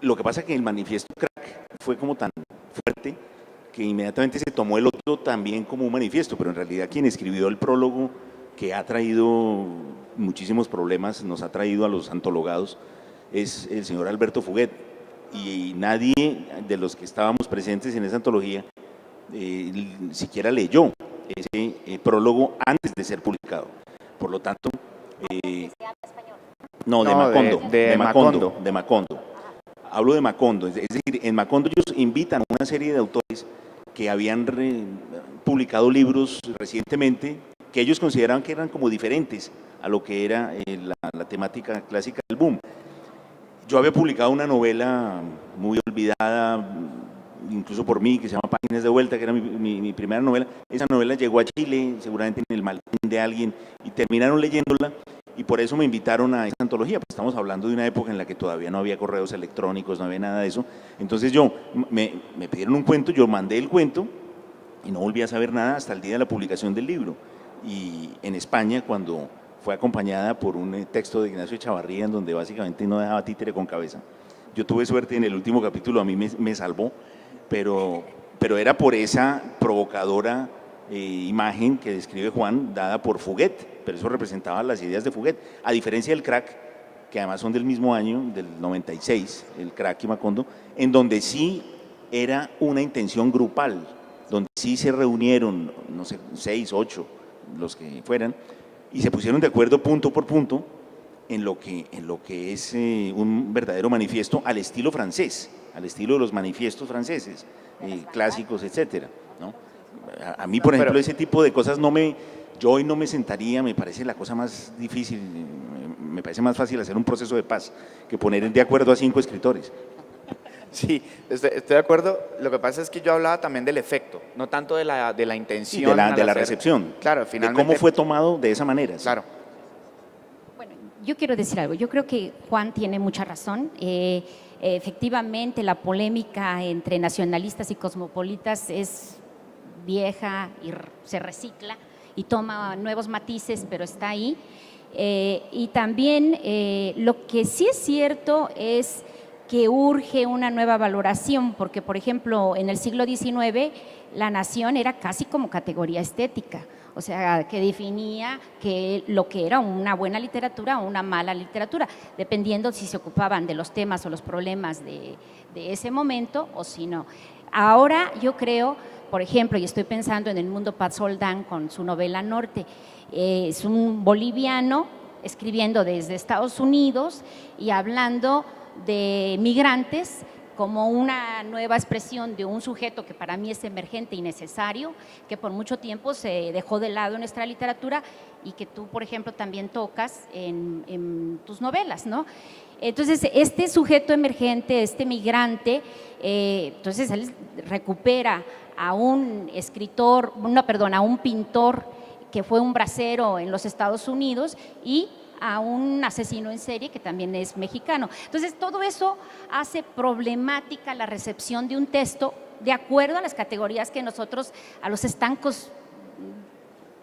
Lo que pasa es que el manifiesto Crack fue como tan fuerte que inmediatamente se tomó el otro también como un manifiesto, pero en realidad quien escribió el prólogo que ha traído muchísimos problemas, nos ha traído a los antologados, es el señor Alberto Fuguet, y nadie de los que estábamos presentes en esa antología siquiera leyó ese prólogo antes de ser publicado. Por lo tanto, no, de Macondo, de Macondo. Hablo de Macondo, es decir, en Macondo ellos invitan a una serie de autores que habían publicado libros recientemente que ellos consideraban que eran como diferentes a lo que era la temática clásica del boom. Yo había publicado una novela muy olvidada, incluso por mí, que se llama Páginas de Vuelta, que era mi primera novela. Esa novela llegó a Chile, seguramente en el maletín de alguien, y terminaron leyéndola, y por eso me invitaron a esa antología, pues estamos hablando de una época en la que todavía no había correos electrónicos, no había nada de eso. Entonces me pidieron un cuento, yo mandé el cuento, y no volví a saber nada hasta el día de la publicación del libro. Y en España, cuando fue acompañada por un texto de Ignacio Echavarría, en donde básicamente no dejaba títere con cabeza. Yo tuve suerte en el último capítulo, a mí me salvó, pero era por esa provocadora imagen que describe Juan, dada por Fuguet, pero eso representaba las ideas de Fuguet, a diferencia del Crack, que además son del mismo año, del 96, el Crack y Macondo, en donde sí era una intención grupal, donde sí se reunieron, no sé, 6, 8, los que fueran, y se pusieron de acuerdo punto por punto en lo que es un verdadero manifiesto al estilo francés, al estilo de los manifiestos franceses, clásicos, etcétera, ¿no? A mí, por ejemplo, ese tipo de cosas yo hoy no me sentaría, me parece la cosa más difícil, me parece más fácil hacer un proceso de paz que poner de acuerdo a 5 escritores. Sí, estoy de acuerdo. Lo que pasa es que yo hablaba también del efecto, no tanto de la intención. Sí, de la recepción. Claro, finalmente. De cómo fue tomado de esa manera. Sí. Claro. Bueno, yo quiero decir algo. Yo creo que Juan tiene mucha razón. Efectivamente, la polémica entre nacionalistas y cosmopolitas es vieja y se recicla y toma nuevos matices, pero está ahí. Y también lo que sí es cierto es que urge una nueva valoración, porque, por ejemplo, en el siglo XIX la nación era casi como categoría estética, o sea, que definía lo que era una buena literatura o una mala literatura, dependiendo si se ocupaban de los temas o los problemas de ese momento o si no. Ahora yo creo, por ejemplo, y estoy pensando en el Mundo Paz Soldán con su novela Norte, es un boliviano escribiendo desde Estados Unidos y hablando de migrantes como una nueva expresión de un sujeto que para mí es emergente y necesario, que por mucho tiempo se dejó de lado en nuestra literatura y que tú, por ejemplo, también tocas en tus novelas, ¿no? Entonces, este sujeto emergente, este migrante, entonces él recupera a un escritor, no, perdón, a un pintor que fue un bracero en los Estados Unidos y a un asesino en serie que también es mexicano. Entonces, todo eso hace problemática la recepción de un texto de acuerdo a las categorías que nosotros, a los estancos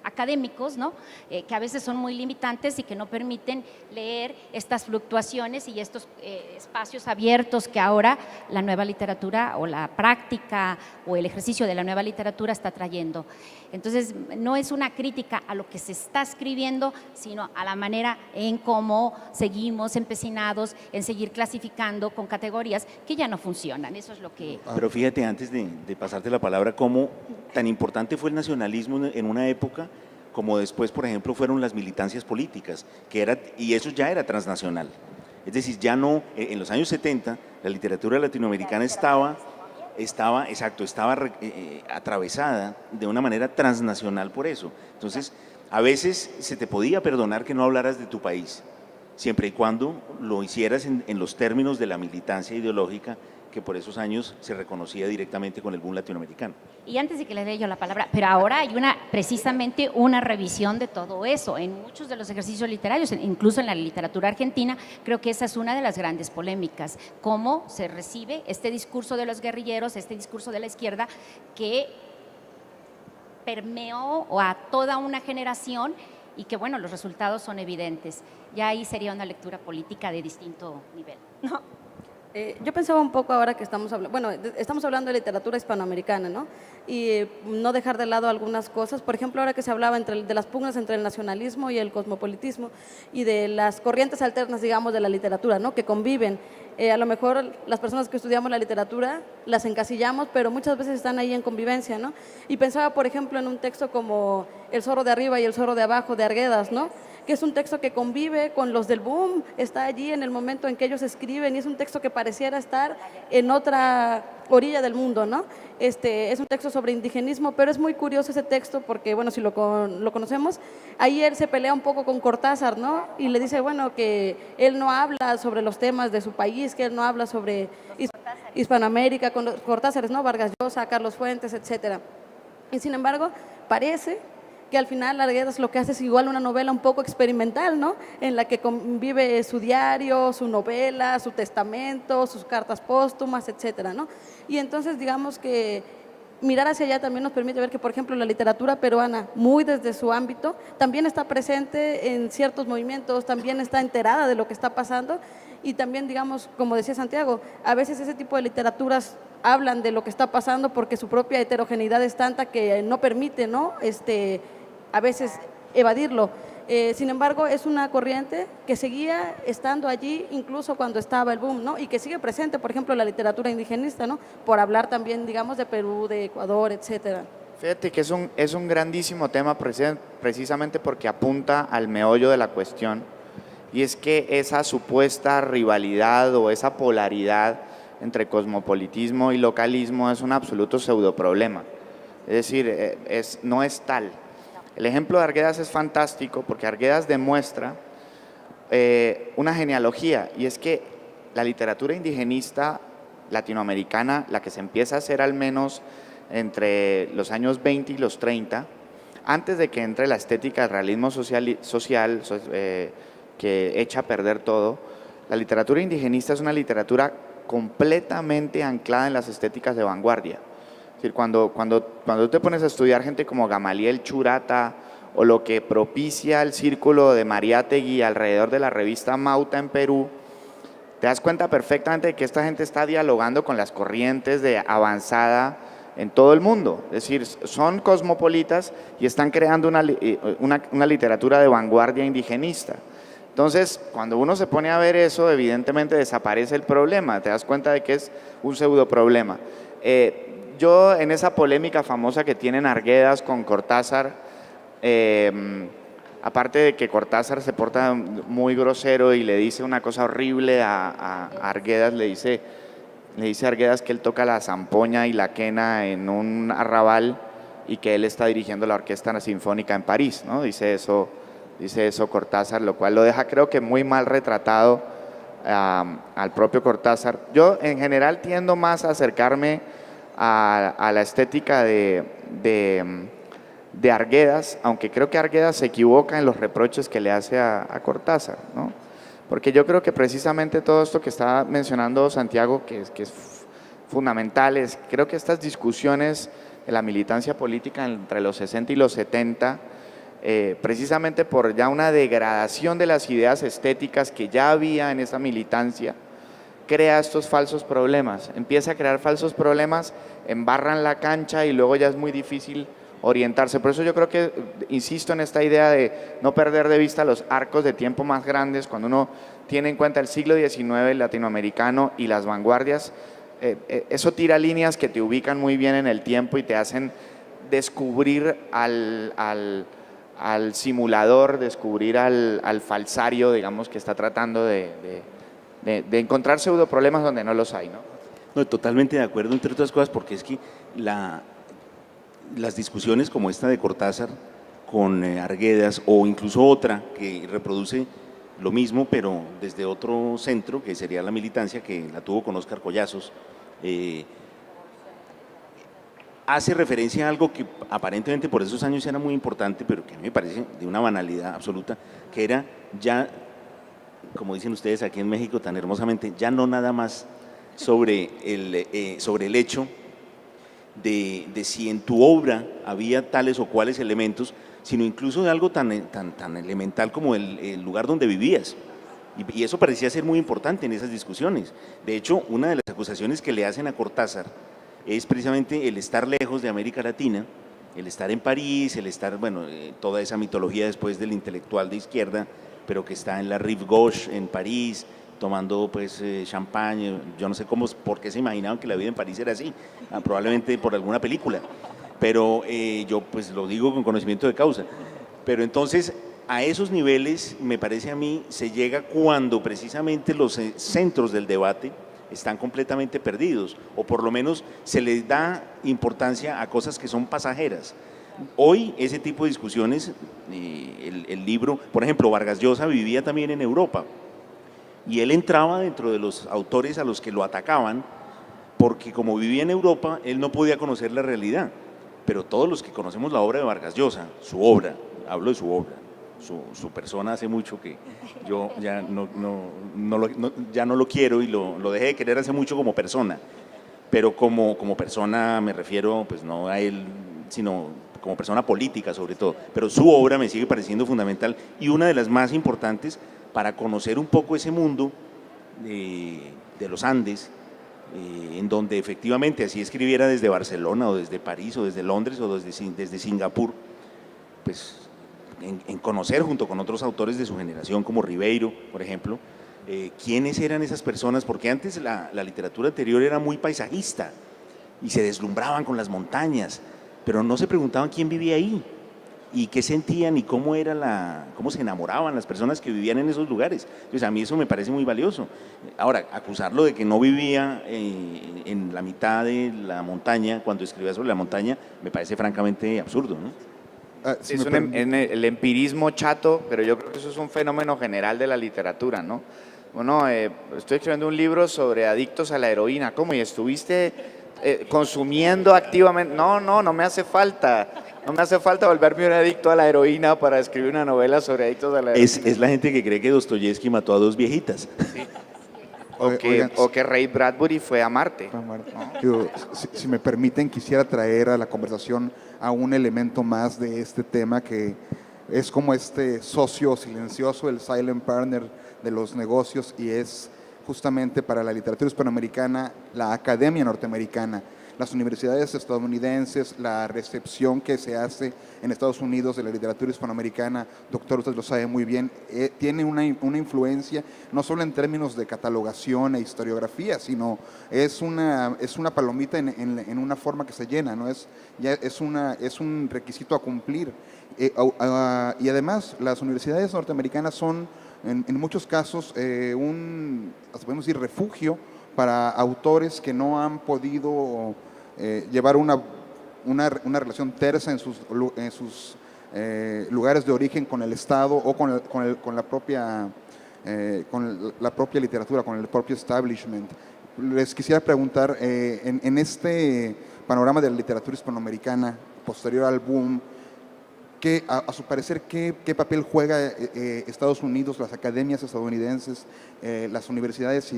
académicos, ¿no? Que a veces son muy limitantes y que no permiten leer estas fluctuaciones y estos espacios abiertos que ahora la nueva literatura o la práctica o el ejercicio de la nueva literatura está trayendo. Entonces, no es una crítica a lo que se está escribiendo, sino a la manera en cómo seguimos empecinados en seguir clasificando con categorías que ya no funcionan. Eso es lo que… Pero fíjate, antes de pasarte la palabra, cómo tan importante fue el nacionalismo en una época como después, por ejemplo, fueron las militancias políticas, y eso ya era transnacional. Es decir, ya no, en los años 70, la literatura latinoamericana estaba atravesada de una manera transnacional por eso. Entonces, a veces se te podía perdonar que no hablaras de tu país, siempre y cuando lo hicieras en los términos de la militancia ideológica que por esos años se reconocía directamente con el boom latinoamericano. Y antes de que le dé yo la palabra, pero ahora hay precisamente una revisión de todo eso en muchos de los ejercicios literarios, incluso en la literatura argentina. Creo que esa es una de las grandes polémicas, cómo se recibe este discurso de los guerrilleros, este discurso de la izquierda que permeó a toda una generación y que, bueno, los resultados son evidentes. Ya ahí sería una lectura política de distinto nivel, ¿no? Yo pensaba un poco ahora que estamos hablando, bueno, estamos hablando de literatura hispanoamericana, ¿no? Y no dejar de lado algunas cosas. Por ejemplo, ahora que se hablaba de las pugnas entre el nacionalismo y el cosmopolitismo y de las corrientes alternas, digamos, de la literatura, ¿no? Que conviven. A lo mejor las personas que estudiamos la literatura las encasillamos, pero muchas veces están ahí en convivencia, ¿no? Y pensaba, por ejemplo, en un texto como El zorro de arriba y el zorro de abajo de Arguedas, ¿no? Que es un texto que convive con los del boom, está allí en el momento en que ellos escriben y es un texto que pareciera estar en otra orilla del mundo, ¿no? Es un texto sobre indigenismo, pero es muy curioso ese texto porque, bueno, si lo conocemos, ahí él se pelea un poco con Cortázar, ¿no? Y le dice, bueno, que él no habla sobre los temas de su país, que él no habla sobre Hispanoamérica, con los Cortázares, ¿no? Vargas Llosa, Carlos Fuentes, etcétera. Y sin embargo, parece que al final Arguedas lo que hace es igual una novela un poco experimental, ¿no? En la que convive su diario, su novela, su testamento, sus cartas póstumas, etcétera, ¿no? Y entonces digamos que mirar hacia allá también nos permite ver que, por ejemplo, la literatura peruana, muy desde su ámbito, también está presente en ciertos movimientos, también está enterada de lo que está pasando y también, digamos, como decía Santiago, a veces ese tipo de literaturas hablan de lo que está pasando porque su propia heterogeneidad es tanta que no permite, ¿no? A veces evadirlo. Sin embargo, es una corriente que seguía estando allí incluso cuando estaba el boom, ¿no? Y que sigue presente, por ejemplo, la literatura indigenista, ¿no? Por hablar también, digamos, de Perú, de Ecuador, etcétera. Fíjate que es un grandísimo tema precisamente porque apunta al meollo de la cuestión, y es que esa supuesta rivalidad o esa polaridad entre cosmopolitismo y localismo es un absoluto pseudoproblema. Es decir, no es tal. El ejemplo de Arguedas es fantástico porque Arguedas demuestra una genealogía, y es que la literatura indigenista latinoamericana, la que se empieza a hacer al menos entre los años 20 y los 30, antes de que entre la estética del realismo social que echa a perder todo, la literatura indigenista es una literatura completamente anclada en las estéticas de vanguardia. Es decir, cuando tú te pones a estudiar gente como Gamaliel Churata o lo que propicia el círculo de Mariátegui alrededor de la revista Mauta en Perú, te das cuenta perfectamente de que esta gente está dialogando con las corrientes de avanzada en todo el mundo. Es decir, son cosmopolitas y están creando una literatura de vanguardia indigenista. Entonces, cuando uno se pone a ver eso, evidentemente desaparece el problema, te das cuenta de que es un pseudo problema. Yo en esa polémica famosa que tienen Arguedas con Cortázar, aparte de que Cortázar se porta muy grosero y le dice una cosa horrible a Arguedas, le le dice a Arguedas que él toca la zampoña y la quena en un arrabal y que él está dirigiendo la orquesta sinfónica en París, ¿no? Dice eso Cortázar, lo cual lo deja creo que muy mal retratado al propio Cortázar. Yo en general tiendo más a acercarme a la estética de Arguedas, aunque creo que Arguedas se equivoca en los reproches que le hace a Cortázar, ¿no? Porque yo creo que precisamente todo esto que está mencionando Santiago, que es fundamental, creo que estas discusiones de la militancia política entre los 60 y los 70, precisamente por ya una degradación de las ideas estéticas que ya había en esa militancia, crea estos falsos problemas, empieza a crear falsos problemas, embarran la cancha y luego ya es muy difícil orientarse. Por eso yo creo que insisto en esta idea de no perder de vista los arcos de tiempo más grandes cuando uno tiene en cuenta el siglo XIX latinoamericano y las vanguardias. Eso tira líneas que te ubican muy bien en el tiempo y te hacen descubrir al simulador, descubrir al falsario, digamos, que está tratando de encontrar pseudo problemas donde no los hay, ¿no? No, totalmente de acuerdo, entre otras cosas, porque es que las discusiones como esta de Cortázar con Arguedas, o incluso otra que reproduce lo mismo, pero desde otro centro, que sería la militancia, que la tuvo con Óscar Collazos, hace referencia a algo que aparentemente por esos años era muy importante, pero que a mí me parece de una banalidad absoluta, que era ya, como dicen ustedes aquí en México tan hermosamente, ya no nada más sobre el hecho de si en tu obra había tales o cuales elementos, sino incluso de algo tan elemental como el lugar donde vivías. Y eso parecía ser muy importante en esas discusiones. De hecho, una de las acusaciones que le hacen a Cortázar es precisamente el estar lejos de América Latina, el estar en París, el estar, bueno, toda esa mitología después del intelectual de izquierda, pero que está en la Rive Gauche en París, tomando pues champagne. Yo no sé por qué se imaginaban que la vida en París era así, probablemente por alguna película, pero yo pues lo digo con conocimiento de causa. Pero entonces a esos niveles me parece a mí se llega cuando precisamente los centros del debate están completamente perdidos, o por lo menos se les da importancia a cosas que son pasajeras. Hoy ese tipo de discusiones, el libro, por ejemplo, Vargas Llosa vivía también en Europa, y él entraba dentro de los autores a los que lo atacaban, porque como vivía en Europa, él no podía conocer la realidad. Pero todos los que conocemos la obra de Vargas Llosa, su obra, hablo de su obra, su persona hace mucho que yo ya ya no lo quiero y lo dejé de querer hace mucho como persona, pero como persona me refiero pues no a él, sino como persona política sobre todo, pero su obra me sigue pareciendo fundamental y una de las más importantes para conocer un poco ese mundo de los Andes, en donde efectivamente así escribiera desde Barcelona o desde París o desde Londres o desde Singapur, pues en conocer junto con otros autores de su generación como Ribeiro, por ejemplo, quiénes eran esas personas, porque antes la literatura anterior era muy paisajista y se deslumbraban con las montañas, pero no se preguntaban quién vivía ahí y qué sentían y cómo se enamoraban las personas que vivían en esos lugares. Entonces a mí eso me parece muy valioso. Ahora, acusarlo de que no vivía en la mitad de la montaña cuando escribía sobre la montaña me parece francamente absurdo, ¿no? Sí, es el empirismo chato, pero yo creo que eso es un fenómeno general de la literatura, ¿no? Bueno, estoy escribiendo un libro sobre adictos a la heroína. ¿Cómo? ¿Y estuviste consumiendo activamente? No me hace falta. No me hace falta volverme un adicto a la heroína para escribir una novela sobre adictos a la heroína. Es la gente que cree que Dostoyevsky mató a dos viejitas. Sí. O que Ray Bradbury fue a Marte. Yo, si me permiten, quisiera traer a la conversación a un elemento más de este tema que es como este socio silencioso, el silent partner de los negocios, y es justamente para la literatura hispanoamericana la academia norteamericana. Las universidades estadounidenses, la recepción que se hace en Estados Unidos de la literatura hispanoamericana, doctor, usted lo sabe muy bien, tiene una influencia no solo en términos de catalogación e historiografía, sino es una palomita en una forma que se llena, ¿no? Es un requisito a cumplir. Y además, las universidades norteamericanas son, en muchos casos, podemos decir, refugio para autores que no han podido llevar una relación tersa en sus lugares de origen con el Estado o con la propia literatura, con el propio establishment. Les quisiera preguntar, en este panorama de la literatura hispanoamericana posterior al boom, a su parecer, ¿qué papel juega Estados Unidos, las academias estadounidenses, las universidades?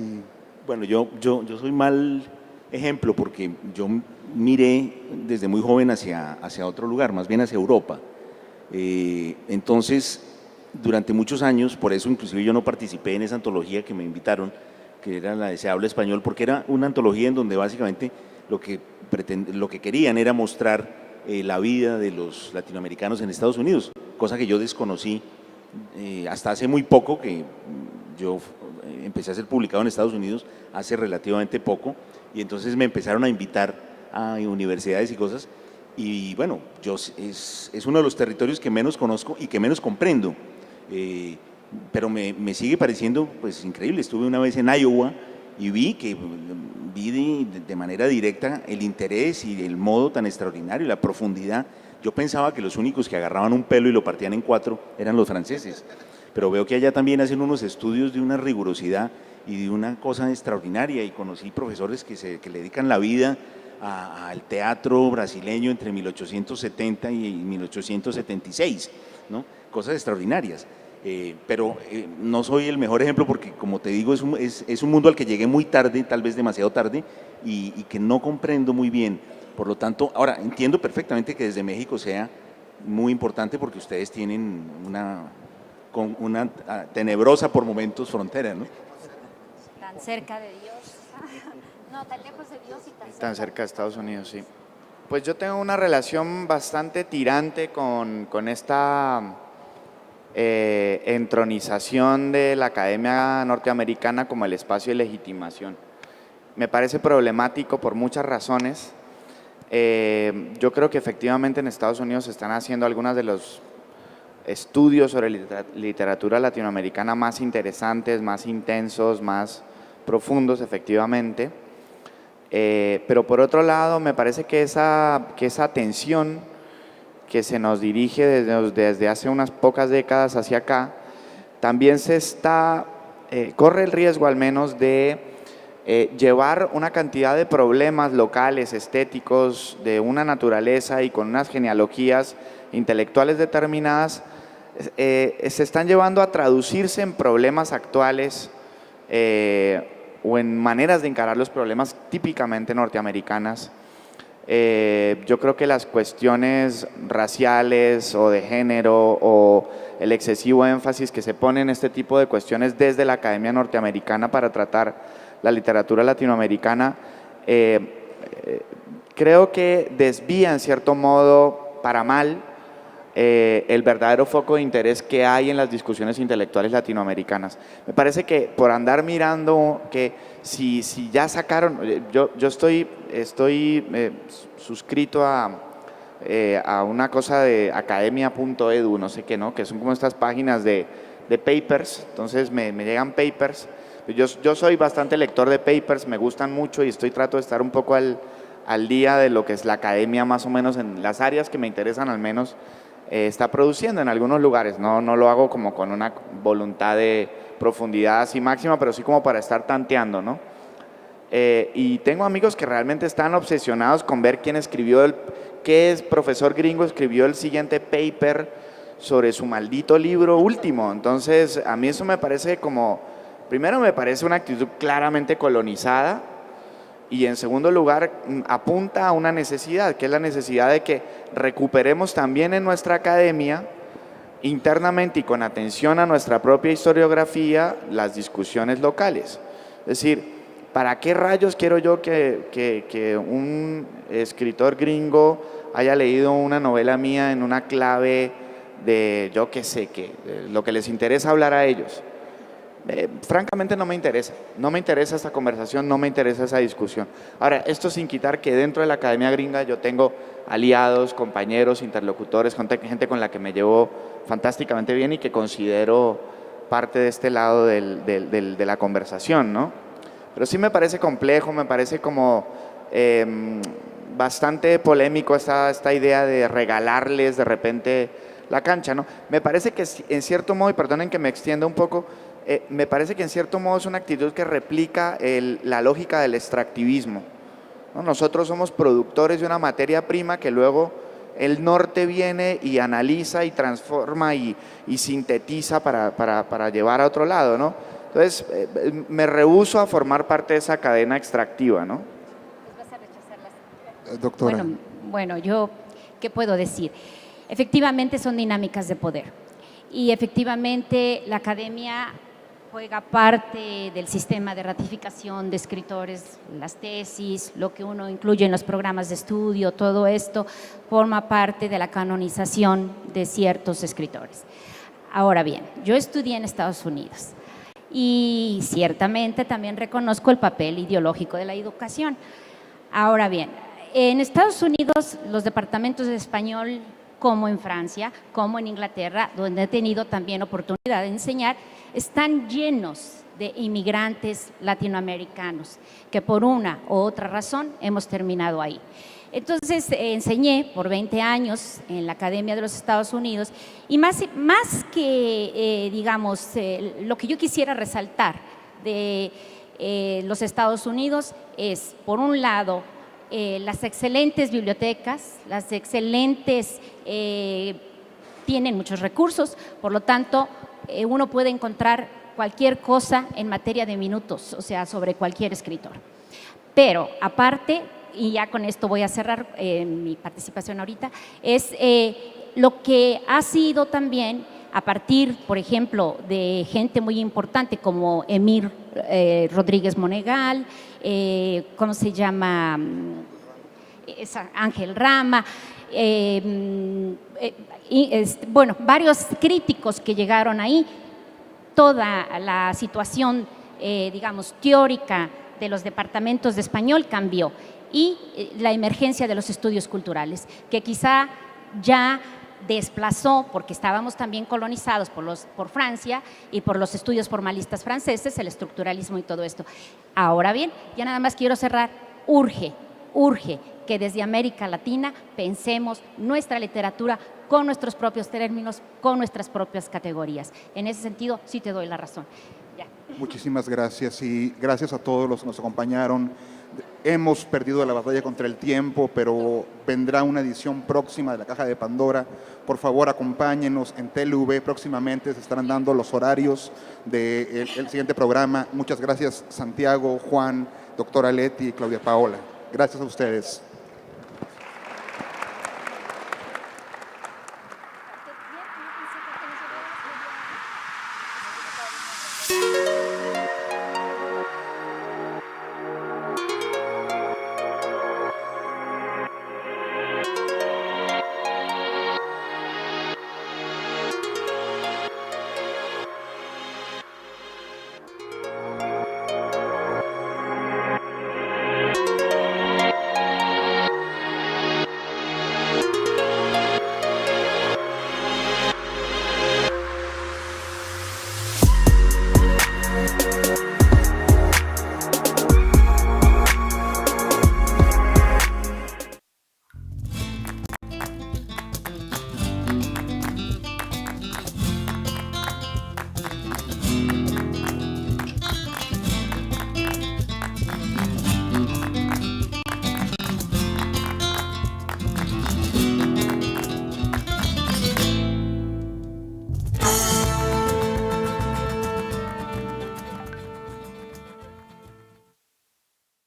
Bueno, yo soy mal ejemplo porque yo miré desde muy joven hacia otro lugar, más bien hacia Europa. Entonces, durante muchos años, por eso inclusive yo no participé en esa antología que me invitaron, que era la de Se habla español, porque era una antología en donde básicamente lo que querían era mostrar la vida de los latinoamericanos en Estados Unidos, cosa que yo desconocí hasta hace muy poco, que yo empecé a ser publicado en Estados Unidos hace relativamente poco, y entonces me empezaron a invitar a universidades y cosas, y bueno, es uno de los territorios que menos conozco y que menos comprendo, pero me sigue pareciendo pues increíble. Estuve una vez en Iowa y vi de manera directa el interés y el modo tan extraordinario, la profundidad. Yo pensaba que los únicos que agarraban un pelo y lo partían en cuatro eran los franceses, pero veo que allá también hacen unos estudios de una rigurosidad y de una cosa extraordinaria, y conocí profesores que le dedican la vida al teatro brasileño entre 1870 y 1876, ¿no? Cosas extraordinarias. Pero no soy el mejor ejemplo porque, como te digo, es un mundo al que llegué muy tarde, tal vez demasiado tarde, y que no comprendo muy bien. Por lo tanto, ahora entiendo perfectamente que desde México sea muy importante porque ustedes tienen una tenebrosa por momentos frontera, ¿no? Tan cerca de Dios. No, tan lejos de Dios y Tan cerca de Estados Unidos, sí. Pues yo tengo una relación bastante tirante con esta entronización de la academia norteamericana como el espacio de legitimación. Me parece problemático por muchas razones. Yo creo que efectivamente en Estados Unidos se están haciendo algunos de los estudios sobre literatura latinoamericana más interesantes, más intensos, más profundos, efectivamente. Pero por otro lado, me parece que esa atención que se nos dirige desde hace unas pocas décadas hacia acá, también corre el riesgo al menos de llevar una cantidad de problemas locales, estéticos, de una naturaleza y con unas genealogías intelectuales determinadas, se están llevando a traducirse en problemas actuales o en maneras de encarar los problemas típicamente norteamericanas. Yo creo que las cuestiones raciales o de género o el excesivo énfasis que se pone en este tipo de cuestiones desde la academia norteamericana para tratar la literatura latinoamericana, creo que desvía en cierto modo para mal el verdadero foco de interés que hay en las discusiones intelectuales latinoamericanas. Me parece que por andar mirando que si ya sacaron, yo estoy suscrito a una cosa de academia.edu, no sé qué, ¿no? Que son como estas páginas de papers, entonces me llegan papers. Yo soy bastante lector de papers, me gustan mucho y trato de estar un poco al día de lo que es la academia, más o menos en las áreas que me interesan al menos. Está produciendo en algunos lugares, no lo hago como con una voluntad de profundidad así máxima, pero sí como para estar tanteando, ¿no? Y tengo amigos que realmente están obsesionados con ver quién escribió qué profesor gringo escribió el siguiente paper sobre su maldito libro último. Entonces, a mí eso me parece primero me parece una actitud claramente colonizada, y en segundo lugar apunta a una necesidad, que es la necesidad de que recuperemos también en nuestra academia, internamente y con atención a nuestra propia historiografía, las discusiones locales. Es decir, ¿para qué rayos quiero yo que un escritor gringo haya leído una novela mía en una clave de yo qué sé qué, lo que les interesa hablar a ellos? Francamente no me interesa esta conversación, no me interesa esa discusión. Ahora, esto sin quitar que dentro de la academia gringa yo tengo aliados, compañeros, interlocutores, gente con la que me llevo fantásticamente bien y que considero parte de este lado de la conversación, ¿no? Pero sí me parece complejo, me parece como bastante polémico esta idea de regalarles de repente la cancha, ¿no? Me parece que en cierto modo, y perdonen que me extienda un poco, me parece que en cierto modo es una actitud que replica la lógica del extractivismo, ¿no? Nosotros somos productores de una materia prima que luego el norte viene y analiza y transforma y sintetiza para llevar a otro lado, ¿no? Entonces, me rehúso a formar parte de esa cadena extractiva, ¿no? Doctora. Bueno, yo, ¿qué puedo decir? Efectivamente son dinámicas de poder y efectivamente la academia juega parte del sistema de ratificación de escritores, las tesis, lo que uno incluye en los programas de estudio, todo esto forma parte de la canonización de ciertos escritores. Ahora bien, yo estudié en Estados Unidos y ciertamente también reconozco el papel ideológico de la educación. Ahora bien, en Estados Unidos los departamentos de español, como en Francia, como en Inglaterra, donde he tenido también oportunidad de enseñar, están llenos de inmigrantes latinoamericanos que por una u otra razón hemos terminado ahí. Entonces enseñé por 20 años en la Academia de los Estados Unidos y más que, digamos, lo que yo quisiera resaltar de los Estados Unidos es, por un lado, las excelentes bibliotecas, las excelentes, tienen muchos recursos, por lo tanto, uno puede encontrar cualquier cosa en materia de minutos, o sea, sobre cualquier escritor. Pero aparte, y ya con esto voy a cerrar mi participación ahorita, es lo que ha sido también a partir, por ejemplo, de gente muy importante como Emir Rodríguez Monegal, ¿cómo se llama? Ángel Rama, bueno, varios críticos que llegaron ahí, toda la situación, digamos, teórica de los departamentos de español cambió y la emergencia de los estudios culturales, que quizá ya desplazó, porque estábamos también colonizados por Francia y por los estudios formalistas franceses, el estructuralismo y todo esto. Ahora bien, ya nada más quiero cerrar, urge que desde América Latina pensemos nuestra literatura con nuestros propios términos, con nuestras propias categorías. En ese sentido, sí te doy la razón. Ya. Muchísimas gracias y gracias a todos los que nos acompañaron. Hemos perdido la batalla contra el tiempo, pero vendrá una edición próxima de la Caja de Pandora. Por favor, acompáñenos en TLV. Próximamente se estarán dando los horarios del siguiente programa. Muchas gracias, Santiago, Juan, doctora Leti y Claudia Paola. Gracias a ustedes.